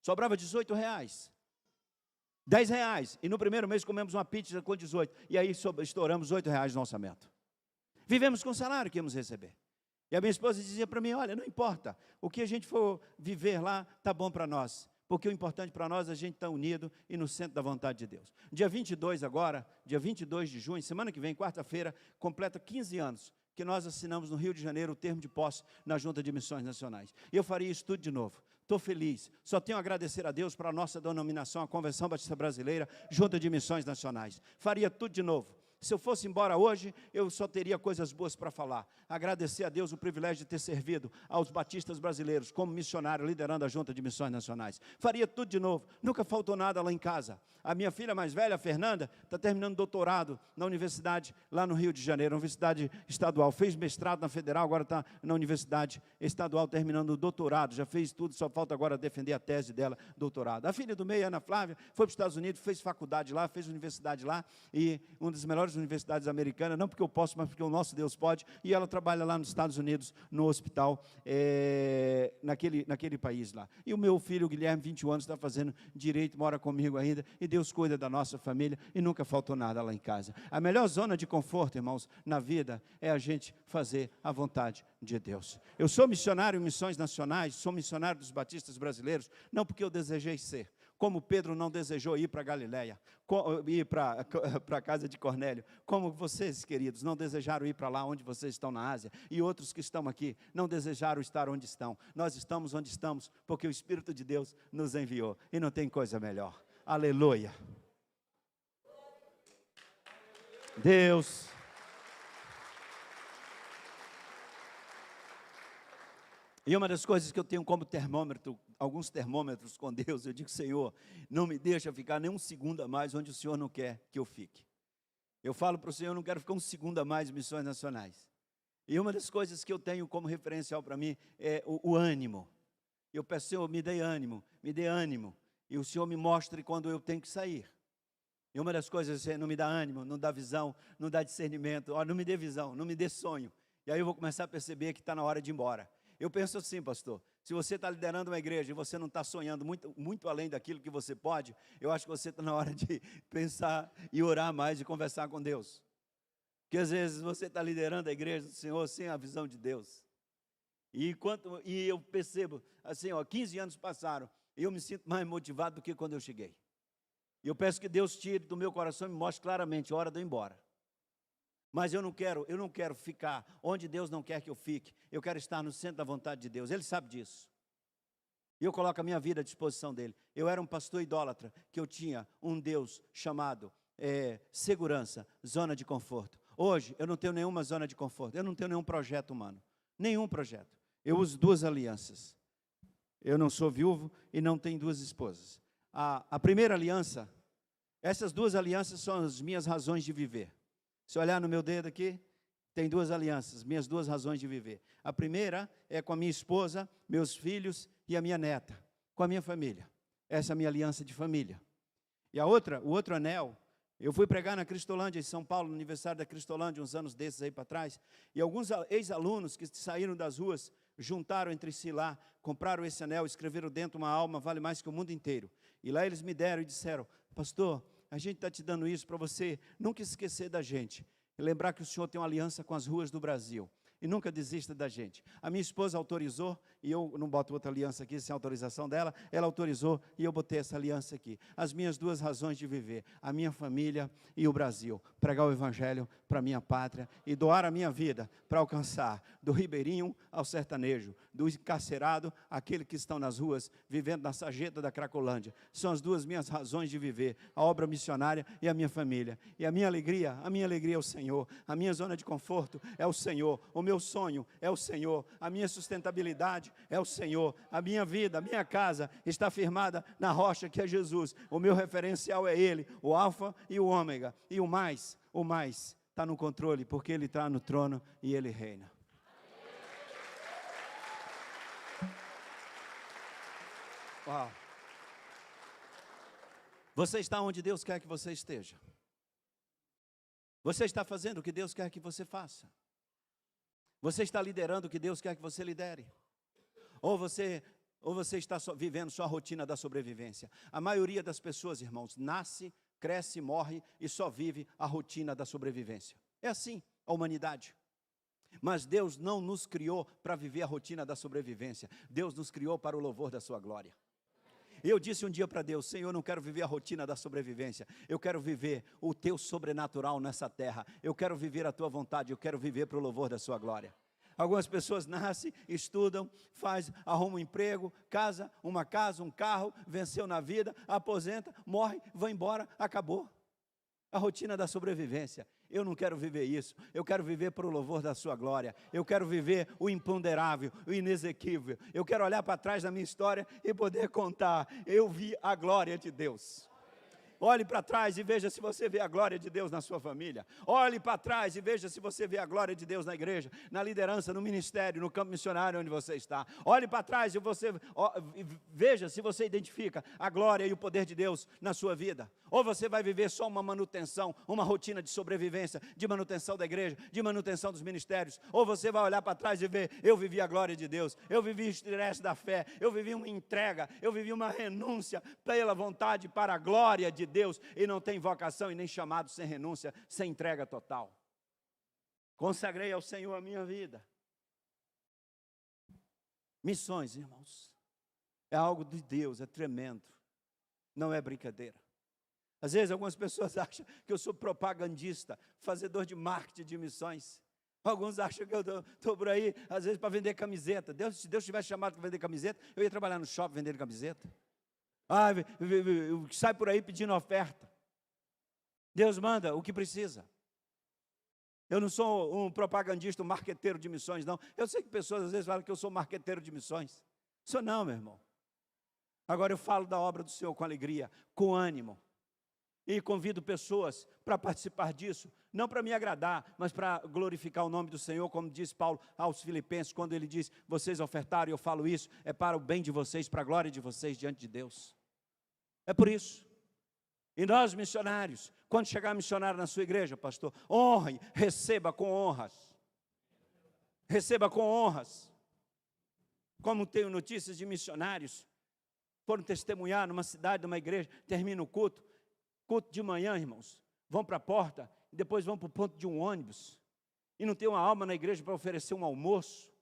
Sobrava R$18, R$10, e no primeiro mês comemos uma pizza com 18, e aí estouramos R$8 no orçamento. Vivemos com o salário que íamos receber. E a minha esposa dizia para mim, olha, não importa, o que a gente for viver lá, está bom para nós, porque o importante para nós é a gente estar unido e no centro da vontade de Deus. Dia 22 agora, dia 22 de junho, semana que vem, quarta-feira, completa 15 anos que nós assinamos no Rio de Janeiro o termo de posse na Junta de Missões Nacionais. E eu faria isso tudo de novo. Estou feliz. Só tenho a agradecer a Deus para a nossa denominação, a Convenção Batista Brasileira, Junta de Missões Nacionais. Faria tudo de novo. Se eu fosse embora hoje, eu só teria coisas boas para falar. Agradecer a Deus o privilégio de ter servido aos batistas brasileiros como missionário, liderando a Junta de Missões Nacionais. Faria tudo de novo. Nunca faltou nada lá em casa. A minha filha mais velha, a Fernanda, está terminando doutorado na universidade lá no Rio de Janeiro, universidade estadual. Fez mestrado na Federal, agora está na universidade estadual terminando o doutorado. Já fez tudo, só falta agora defender a tese dela, doutorado. A filha do meio, Ana Flávia, foi para os Estados Unidos, fez faculdade lá, fez universidade lá, e uma das melhores universidades americanas, não porque eu posso, mas porque o nosso Deus pode, e ela trabalha lá nos Estados Unidos, no hospital, naquele país lá. E o meu filho, o Guilherme, 21 anos, está fazendo direito, mora comigo ainda, e Deus cuida da nossa família, e nunca faltou nada lá em casa. A melhor zona de conforto, irmãos, na vida, é a gente fazer a vontade de Deus. Eu sou missionário em missões nacionais, sou missionário dos batistas brasileiros, não porque eu desejei ser, como Pedro não desejou ir para Galiléia, ir para a casa de Cornélio, como vocês, queridos, não desejaram ir para lá onde vocês estão na Ásia, e outros que estão aqui, não desejaram estar onde estão. Nós estamos onde estamos, porque o Espírito de Deus nos enviou, e não tem coisa melhor. Aleluia. Deus. E uma das coisas que eu tenho como termômetro, alguns termômetros com Deus, eu digo, Senhor, não me deixa ficar nem um segundo a mais onde o Senhor não quer que eu fique. Eu falo para o Senhor, eu não quero ficar um segundo a mais em missões nacionais. E uma das coisas que eu tenho como referencial para mim é o ânimo. Eu peço, Senhor, me dê ânimo, me dê ânimo. E o Senhor me mostre quando eu tenho que sair. E uma das coisas é, não me dá ânimo, não dá visão, não dá discernimento, não me dê visão, não me dê sonho. E aí eu vou começar a perceber que está na hora de ir embora. Eu penso assim, pastor, se você está liderando uma igreja e você não está sonhando muito além daquilo que você pode, eu acho que você está na hora de pensar e orar mais e conversar com Deus. Porque às vezes você está liderando a igreja do Senhor sem a visão de Deus. E eu percebo, assim, 15 anos passaram, e eu me sinto mais motivado do que quando eu cheguei. E eu peço que Deus tire do meu coração e me mostre claramente a hora de eu ir embora. Mas eu não quero ficar onde Deus não quer que eu fique. Eu quero estar no centro da vontade de Deus. Ele sabe disso. E eu coloco a minha vida à disposição dele. Eu era um pastor idólatra, que eu tinha um Deus chamado segurança, zona de conforto. Hoje, eu não tenho nenhuma zona de conforto. Eu não tenho nenhum projeto humano. Nenhum projeto. Eu uso 2 alianças. Eu não sou viúvo e não tenho 2 esposas. A primeira aliança, essas 2 alianças são as minhas razões de viver. Se olhar no meu dedo aqui, tem 2 alianças, minhas 2 razões de viver. A primeira é com a minha esposa, meus filhos e a minha neta, com a minha família. Essa é a minha aliança de família. E o outro anel, eu fui pregar na Cristolândia, em São Paulo, no aniversário da Cristolândia, uns anos desses aí para trás, e alguns ex-alunos que saíram das ruas, juntaram entre si lá, compraram esse anel, escreveram dentro uma alma, vale mais que o mundo inteiro. E lá eles me deram e disseram, pastor, a gente está te dando isso para você nunca esquecer da gente. E lembrar que o Senhor tem uma aliança com as ruas do Brasil. E nunca desista da gente. A minha esposa autorizou, e eu não boto outra aliança aqui sem autorização dela, ela autorizou e eu botei essa aliança aqui. As minhas 2 razões de viver, a minha família e o Brasil. Pregar o Evangelho para a minha pátria e doar a minha vida para alcançar do ribeirinho ao sertanejo, do encarcerado àquele que estão nas ruas, vivendo na sarjeta da Cracolândia. São as 2 minhas razões de viver, a obra missionária e a minha família. E a minha alegria é o Senhor. A minha zona de conforto é o Senhor. O meu sonho é o Senhor, a minha sustentabilidade é o Senhor, a minha vida, a minha casa está firmada na rocha que é Jesus, o meu referencial é Ele, o Alfa e o Ômega, e o mais está no controle, porque Ele está no trono e Ele reina. Uau. Você está onde Deus quer que você esteja. Você está fazendo o que Deus quer que você faça. Você está liderando o que Deus quer que você lidere? Ou você está vivendo só a rotina da sobrevivência? A maioria das pessoas, irmãos, nasce, cresce, morre e só vive a rotina da sobrevivência. É assim a humanidade. Mas Deus não nos criou para viver a rotina da sobrevivência. Deus nos criou para o louvor da sua glória. Eu disse um dia para Deus: Senhor, eu não quero viver a rotina da sobrevivência, eu quero viver o teu sobrenatural nessa terra, eu quero viver a tua vontade, eu quero viver para o louvor da sua glória. Algumas pessoas nascem, estudam, arrumam um emprego, uma casa, um carro, venceu na vida, aposenta, morre, vai embora, acabou. A rotina da sobrevivência. Eu não quero viver isso. Eu quero viver para o louvor da sua glória. Eu quero viver o imponderável, o inexequível. Eu quero olhar para trás da minha história e poder contar: eu vi a glória de Deus. Olhe para trás e veja se você vê a glória de Deus na sua família. Olhe para trás e veja se você vê a glória de Deus na igreja, na liderança, no ministério, no campo missionário onde você está. Olhe para trás e veja se você identifica a glória e o poder de Deus na sua vida. Ou você vai viver só uma manutenção, uma rotina de sobrevivência, de manutenção da igreja, de manutenção dos ministérios. Ou você vai olhar para trás e ver: eu vivi a glória de Deus, eu vivi o estresse da fé, eu vivi uma entrega, eu vivi uma renúncia pela vontade para a glória de Deus, e não tem vocação e nem chamado sem renúncia, sem entrega total. Consagrei ao Senhor a minha vida. Missões, irmãos, é algo de Deus, é tremendo, não é brincadeira. Às vezes algumas pessoas acham que eu sou propagandista, fazedor de marketing de missões. Alguns acham que eu estou por aí, às vezes, para vender camiseta. Se Deus tivesse chamado para vender camiseta, eu ia trabalhar no shopping vendendo camiseta. Sai por aí pedindo oferta. Deus manda o que precisa. Eu não sou um propagandista, um marqueteiro de missões, não. Eu sei que pessoas às vezes falam que eu sou marqueteiro de missões. Sou não, meu irmão. Agora eu falo da obra do Senhor com alegria, com ânimo. E convido pessoas para participar disso, não para me agradar, mas para glorificar o nome do Senhor, como diz Paulo aos Filipenses, quando ele diz: vocês ofertaram, e eu falo isso, é para o bem de vocês, para a glória de vocês diante de Deus. É por isso. E nós, missionários, quando chegar missionário na sua igreja, pastor, honre, receba com honras. Receba com honras. Como tenho notícias de missionários, foram testemunhar numa cidade, numa igreja, termina o culto de manhã, irmãos, vão para a porta, e depois vão para o ponto de um ônibus, e não tem uma alma na igreja para oferecer um almoço.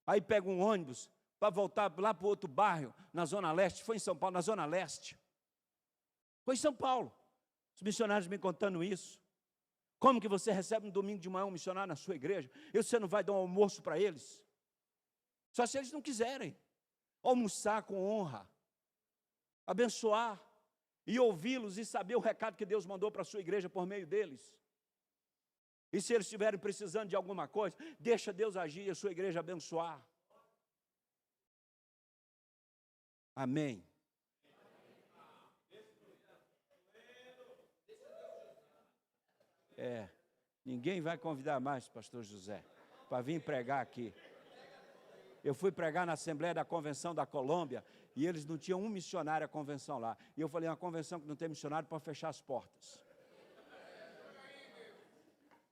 Aí pega um ônibus para voltar lá para o outro bairro, na Zona Leste. Foi em São Paulo, na Zona Leste. Foi em São Paulo. Os missionários me contando isso. Como que você recebe um domingo de manhã um missionário na sua igreja, e você não vai dar um almoço para eles? Só se eles não quiserem. Almoçar com honra, abençoar, e ouvi-los e saber o recado que Deus mandou para a sua igreja por meio deles. E se eles estiverem precisando de alguma coisa, deixa Deus agir e a sua igreja abençoar. Amém. Ninguém vai convidar mais, pastor José, para vir pregar aqui. Eu fui pregar na Assembleia da Convenção da Colômbia, e eles não tinham um missionário à convenção lá. E eu falei: uma convenção que não tem missionário para fechar as portas.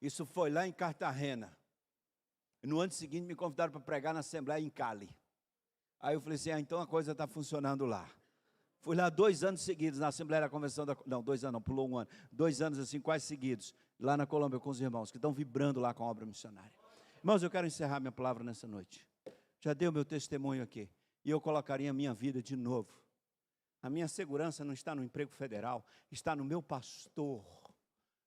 Isso foi lá em Cartagena. E no ano seguinte me convidaram para pregar na Assembleia em Cali. Aí eu falei assim: então a coisa está funcionando lá. Fui lá 2 anos seguidos na Assembleia da Convenção da... Não, 2 anos não, pulou um ano. 2 anos assim, quase seguidos, lá na Colômbia com os irmãos, que estão vibrando lá com a obra missionária. Irmãos, eu quero encerrar minha palavra nessa noite. Já dei o meu testemunho aqui, e eu colocaria a minha vida de novo. A minha segurança não está no emprego federal, está no meu pastor,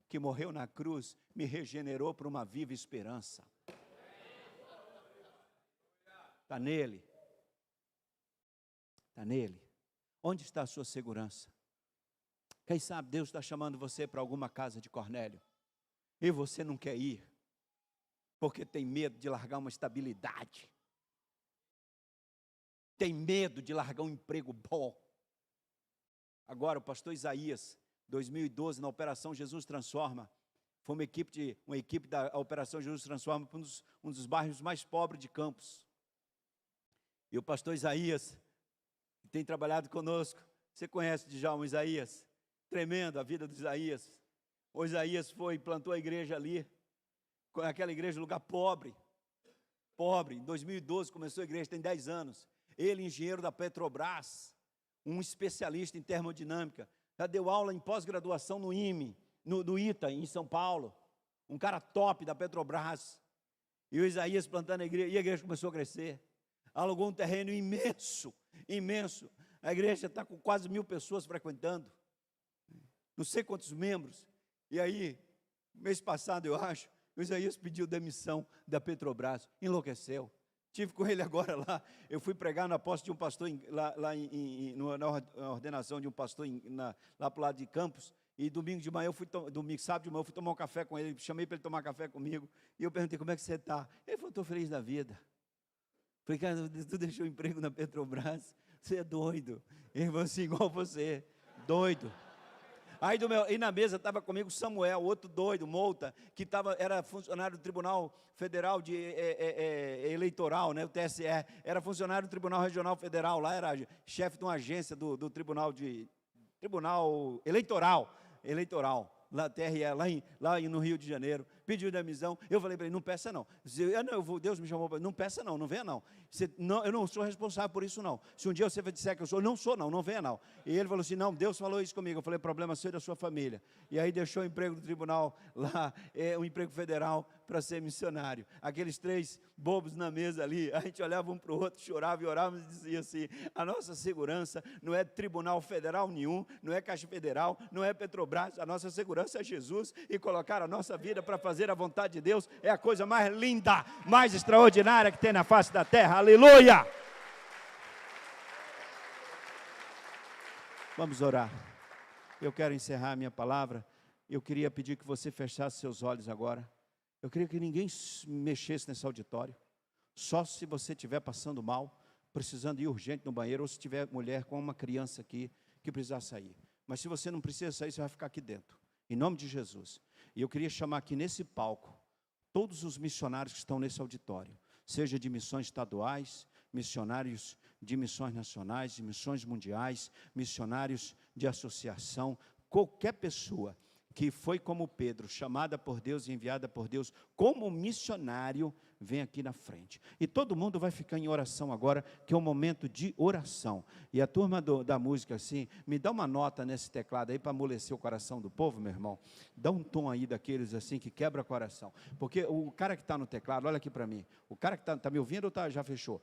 que morreu na cruz, me regenerou para uma viva esperança. Está nele. Está nele. Onde está a sua segurança? Quem sabe Deus está chamando você para alguma casa de Cornélio, e você não quer ir, porque tem medo de largar uma estabilidade. Tem medo de largar um emprego bom. Agora, o pastor Isaías, 2012, na Operação Jesus Transforma, foi uma equipe da Operação Jesus Transforma para um dos bairros mais pobres de Campos. E o pastor Isaías, que tem trabalhado conosco, você conhece Djalma Isaías? Tremendo a vida do Isaías. O Isaías foi e plantou a igreja ali, aquela igreja, lugar pobre. Pobre, em 2012 começou a igreja, tem 10 anos. Ele, engenheiro da Petrobras, um especialista em termodinâmica, já deu aula em pós-graduação no IME, no ITA, em São Paulo. Um cara top da Petrobras. E o Isaías plantando a igreja, e a igreja começou a crescer. Alugou um terreno imenso, imenso, A igreja está com quase 1.000 pessoas frequentando. Não sei quantos membros. E aí, mês passado, eu acho, o Isaías pediu demissão da Petrobras. Enlouqueceu. Tive com ele agora lá. Eu fui pregar na posse de um pastor, na ordenação de um pastor lá para o lado de Campos. E domingo de manhã, sábado de manhã, eu fui tomar um café com ele. Chamei para ele tomar café comigo. E eu perguntei, como é que você está? Ele falou, estou feliz da vida. Falei, cara, tu deixou emprego na Petrobras? Você é doido. Ele falou assim, igual você, doido. Aí e na mesa estava comigo Samuel, outro doido, Mouta, que era funcionário do Tribunal Federal Eleitoral, né, o TSE, era funcionário do Tribunal Regional Federal, lá era chefe de uma agência do Tribunal Eleitoral, lá, TRE, lá no Rio de Janeiro, pediu demissão. Eu falei para ele, não peça não. Deus me chamou para não peça não, não venha não. Eu não sou responsável por isso não. Se um dia você disser que eu sou, não sou não venha não. E ele falou assim, não, Deus falou isso comigo. Eu falei, problema seu e da sua família. E aí deixou o emprego do tribunal lá, um emprego federal para ser missionário. Aqueles 3 bobos na mesa ali, a gente olhava um para o outro, chorava e orava e dizia assim, a nossa segurança não é tribunal federal nenhum, não é Caixa Federal, não é Petrobras, a nossa segurança é Jesus e colocar a nossa vida para fazer a vontade de Deus é a coisa mais linda, mais extraordinária que tem na face da terra. Aleluia! Vamos orar. Eu quero encerrar a minha palavra. Eu queria pedir que você fechasse seus olhos agora. Eu queria que ninguém mexesse nesse auditório. Só se você estiver passando mal, precisando ir urgente no banheiro, ou se tiver mulher com uma criança aqui que precisar sair. Mas se você não precisa sair, você vai ficar aqui dentro. Em nome de Jesus. E eu queria chamar aqui nesse palco todos os missionários que estão nesse auditório, seja de missões estaduais, missionários de missões nacionais, de missões mundiais, missionários de associação, qualquer pessoa que foi como Pedro, chamada por Deus e enviada por Deus como missionário, vem aqui na frente. E todo mundo vai ficar em oração agora, que é um momento de oração. E a turma da música, assim, me dá uma nota nesse teclado aí para amolecer o coração do povo, meu irmão. Dá um tom aí daqueles assim que quebra o coração. Porque o cara que está no teclado, olha aqui para mim, o cara que está me ouvindo ou já fechou?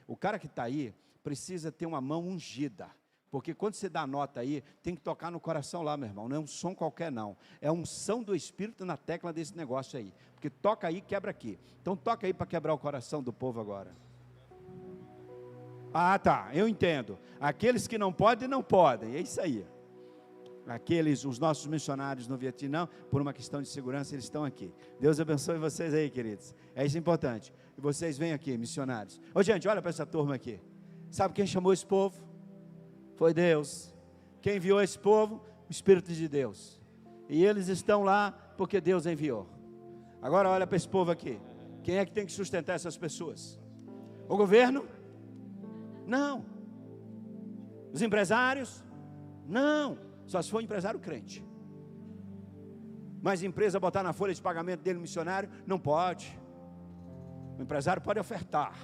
O cara que está aí precisa ter uma mão ungida. Porque quando você dá a nota aí, tem que tocar no coração lá, meu irmão. Não é um som qualquer, não. É a unção do Espírito na tecla desse negócio aí. Porque toca aí, quebra aqui. Então toca aí para quebrar o coração do povo agora. Ah, tá, eu entendo. Aqueles que não podem, não podem. É isso aí. Os nossos missionários no Vietnã, por uma questão de segurança, eles estão aqui. Deus abençoe vocês aí, queridos. É isso importante. E vocês vêm aqui, missionários. Ô, gente, olha para essa turma aqui. Sabe quem chamou esse povo? Foi Deus. Quem enviou esse povo? O Espírito de Deus. E eles estão lá porque Deus enviou. Agora olha para esse povo aqui. Quem é que tem que sustentar essas pessoas? O governo? Não. Os empresários? Não. Só se for um empresário crente. Mas a empresa botar na folha de pagamento dele missionário? Não pode. O empresário pode ofertar.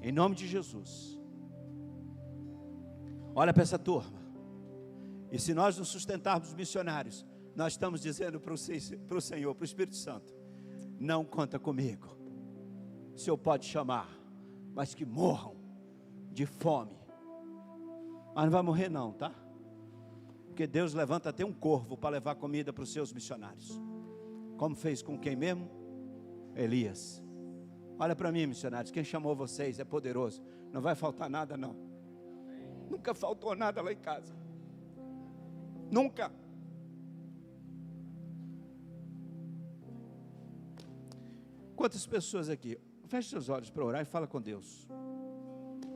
Em nome de Jesus. Olha para essa turma. E se nós nos sustentarmos missionários, nós estamos dizendo para o Senhor, para o Espírito Santo, não conta comigo. O Senhor pode chamar, mas que morram de fome. Mas não vai morrer não, tá? Porque Deus levanta até um corvo para levar comida para os seus missionários. Como fez com quem mesmo? Elias. Olha para mim, missionários, quem chamou vocês é poderoso. Não vai faltar nada não. Nunca faltou nada lá em casa. Nunca. Quantas pessoas aqui? Feche seus olhos para orar e fala com Deus.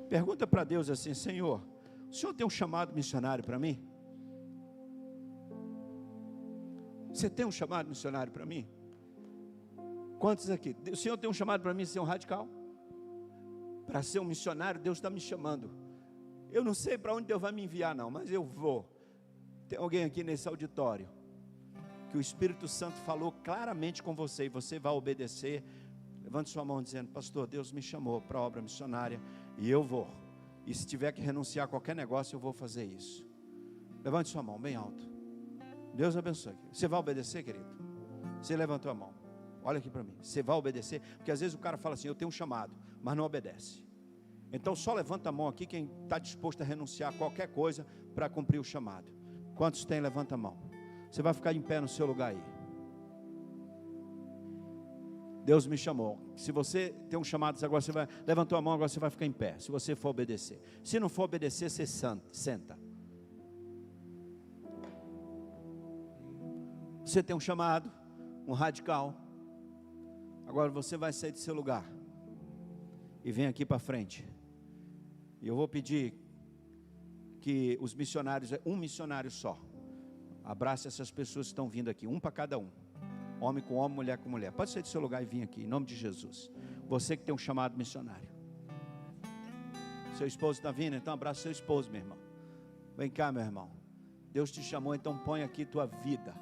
Pergunta para Deus assim, Senhor, o Senhor tem um chamado missionário para mim? Você tem um chamado missionário para mim? Quantos aqui? O Senhor tem um chamado para mim ser um radical? Para ser um missionário, Deus está me chamando. Eu não sei para onde Deus vai me enviar não, mas eu vou. Tem alguém aqui nesse auditório que o Espírito Santo falou claramente com você e você vai obedecer. Levante sua mão dizendo, pastor, Deus me chamou para a obra missionária e eu vou. E se tiver que renunciar a qualquer negócio, eu vou fazer isso. Levante sua mão bem alto. Deus abençoe. Você vai obedecer, querido? Você levantou a mão. Olha aqui para mim. Você vai obedecer? Porque às vezes o cara fala assim, eu tenho um chamado, mas não obedece. Então só levanta a mão aqui quem está disposto a renunciar a qualquer coisa para cumprir o chamado. Quantos tem? Levanta a mão. Você vai ficar em pé no seu lugar aí. Deus me chamou. Se você tem um chamado, agora você vai, levantou a mão, agora você vai ficar em pé. Se você for obedecer. Se não for obedecer, você senta. Você tem um chamado, um radical. Agora você vai sair do seu lugar e vem aqui para frente. E eu vou pedir que os missionários, um missionário só, abrace essas pessoas que estão vindo aqui, um para cada um. Homem com homem, mulher com mulher. Pode sair do seu lugar e vir aqui, em nome de Jesus. Você que tem um chamado missionário. Seu esposo está vindo, então abraça seu esposo, meu irmão. Vem cá, meu irmão. Deus te chamou, então põe aqui tua vida.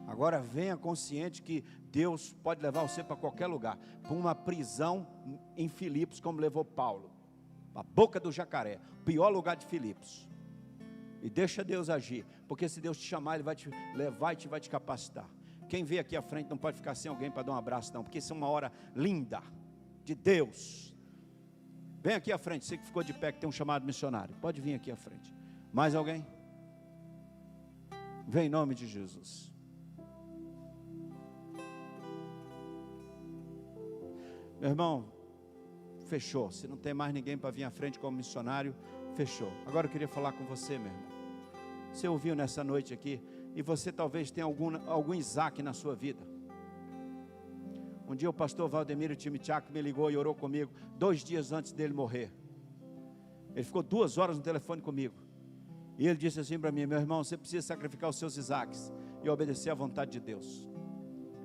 Agora venha consciente que Deus pode levar você para qualquer lugar. Para uma prisão em Filipos, como levou Paulo. A boca do jacaré, pior lugar de Filipos. E deixa Deus agir, porque se Deus te chamar, Ele vai te levar e vai te capacitar. Quem vê aqui à frente não pode ficar sem alguém para dar um abraço não, porque isso é uma hora linda de Deus. Vem aqui à frente, você que ficou de pé, que tem um chamado missionário, pode vir aqui à frente. Mais alguém? Vem em nome de Jesus. Meu irmão, fechou. Se não tem mais ninguém para vir à frente como missionário, fechou. Agora eu queria falar com você, meu irmão. Você ouviu nessa noite aqui, e você talvez tenha algum Isaac na sua vida. Um dia o pastor Valdemiro Timichak me ligou e orou comigo, 2 dias antes dele morrer. Ele ficou 2 horas no telefone comigo. E ele disse assim para mim: meu irmão, você precisa sacrificar os seus Isaques e obedecer à vontade de Deus.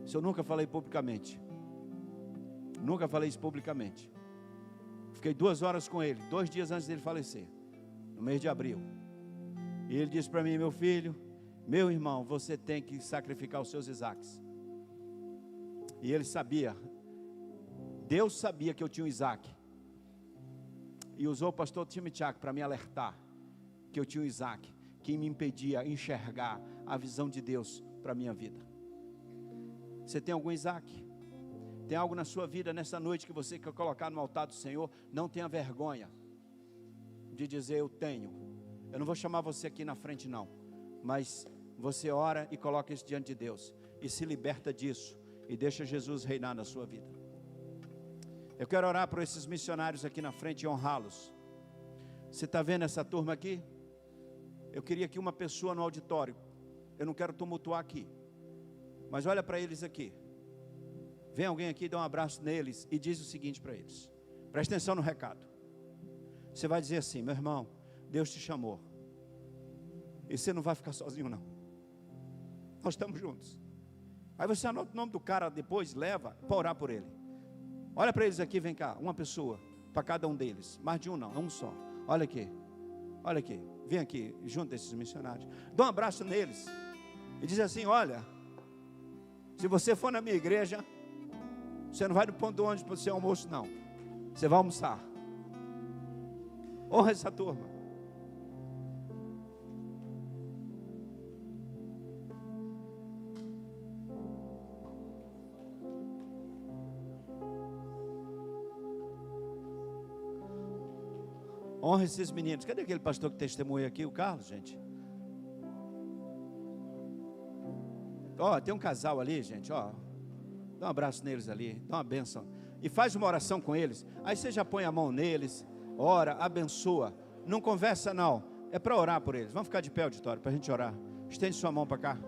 Isso eu nunca falei publicamente. Nunca falei isso publicamente. Fiquei 2 horas com ele, 2 dias antes dele falecer, no mês de abril. E ele disse para mim: meu filho, meu irmão, você tem que sacrificar os seus Isaques. E ele sabia, Deus sabia que eu tinha um Isaac. E usou o pastor Timichak para me alertar que eu tinha um Isaac, que me impedia enxergar a visão de Deus para a minha vida. Você tem algum Isaac? Tem algo na sua vida nessa noite que você quer colocar no altar do Senhor? Não tenha vergonha de dizer: eu tenho. Eu não vou chamar você aqui na frente não, mas você ora e coloca isso diante de Deus e se liberta disso e deixa Jesus reinar na sua vida. Eu quero orar por esses missionários aqui na frente e honrá-los. Você está vendo essa turma aqui? Eu queria que uma pessoa no auditório, eu não quero tumultuar aqui, mas olha para eles aqui. Vem alguém aqui, dá um abraço neles e diz o seguinte para eles. Presta atenção no recado. Você vai dizer assim: meu irmão, Deus te chamou. E você não vai ficar sozinho não. Nós estamos juntos. Aí você anota o nome do cara depois, leva para orar por ele. Olha para eles aqui, vem cá, uma pessoa para cada um deles. Mais de um não, é um só. Olha aqui, vem aqui, junto a esses missionários. Dá um abraço neles e diz assim: olha, se você for na minha igreja, você não vai no ponto de ônibus para o seu almoço não. Você vai almoçar. Honra essa turma. Honra esses meninos. Cadê aquele pastor que testemunha aqui? O Carlos, gente. Ó, tem um casal ali, gente, ó. Dá um abraço neles ali, dá uma bênção. E faz uma oração com eles. Aí você já põe a mão neles, ora, abençoa. Não conversa não, é para orar por eles. Vamos ficar de pé, auditório, para a gente orar. Estende sua mão para cá.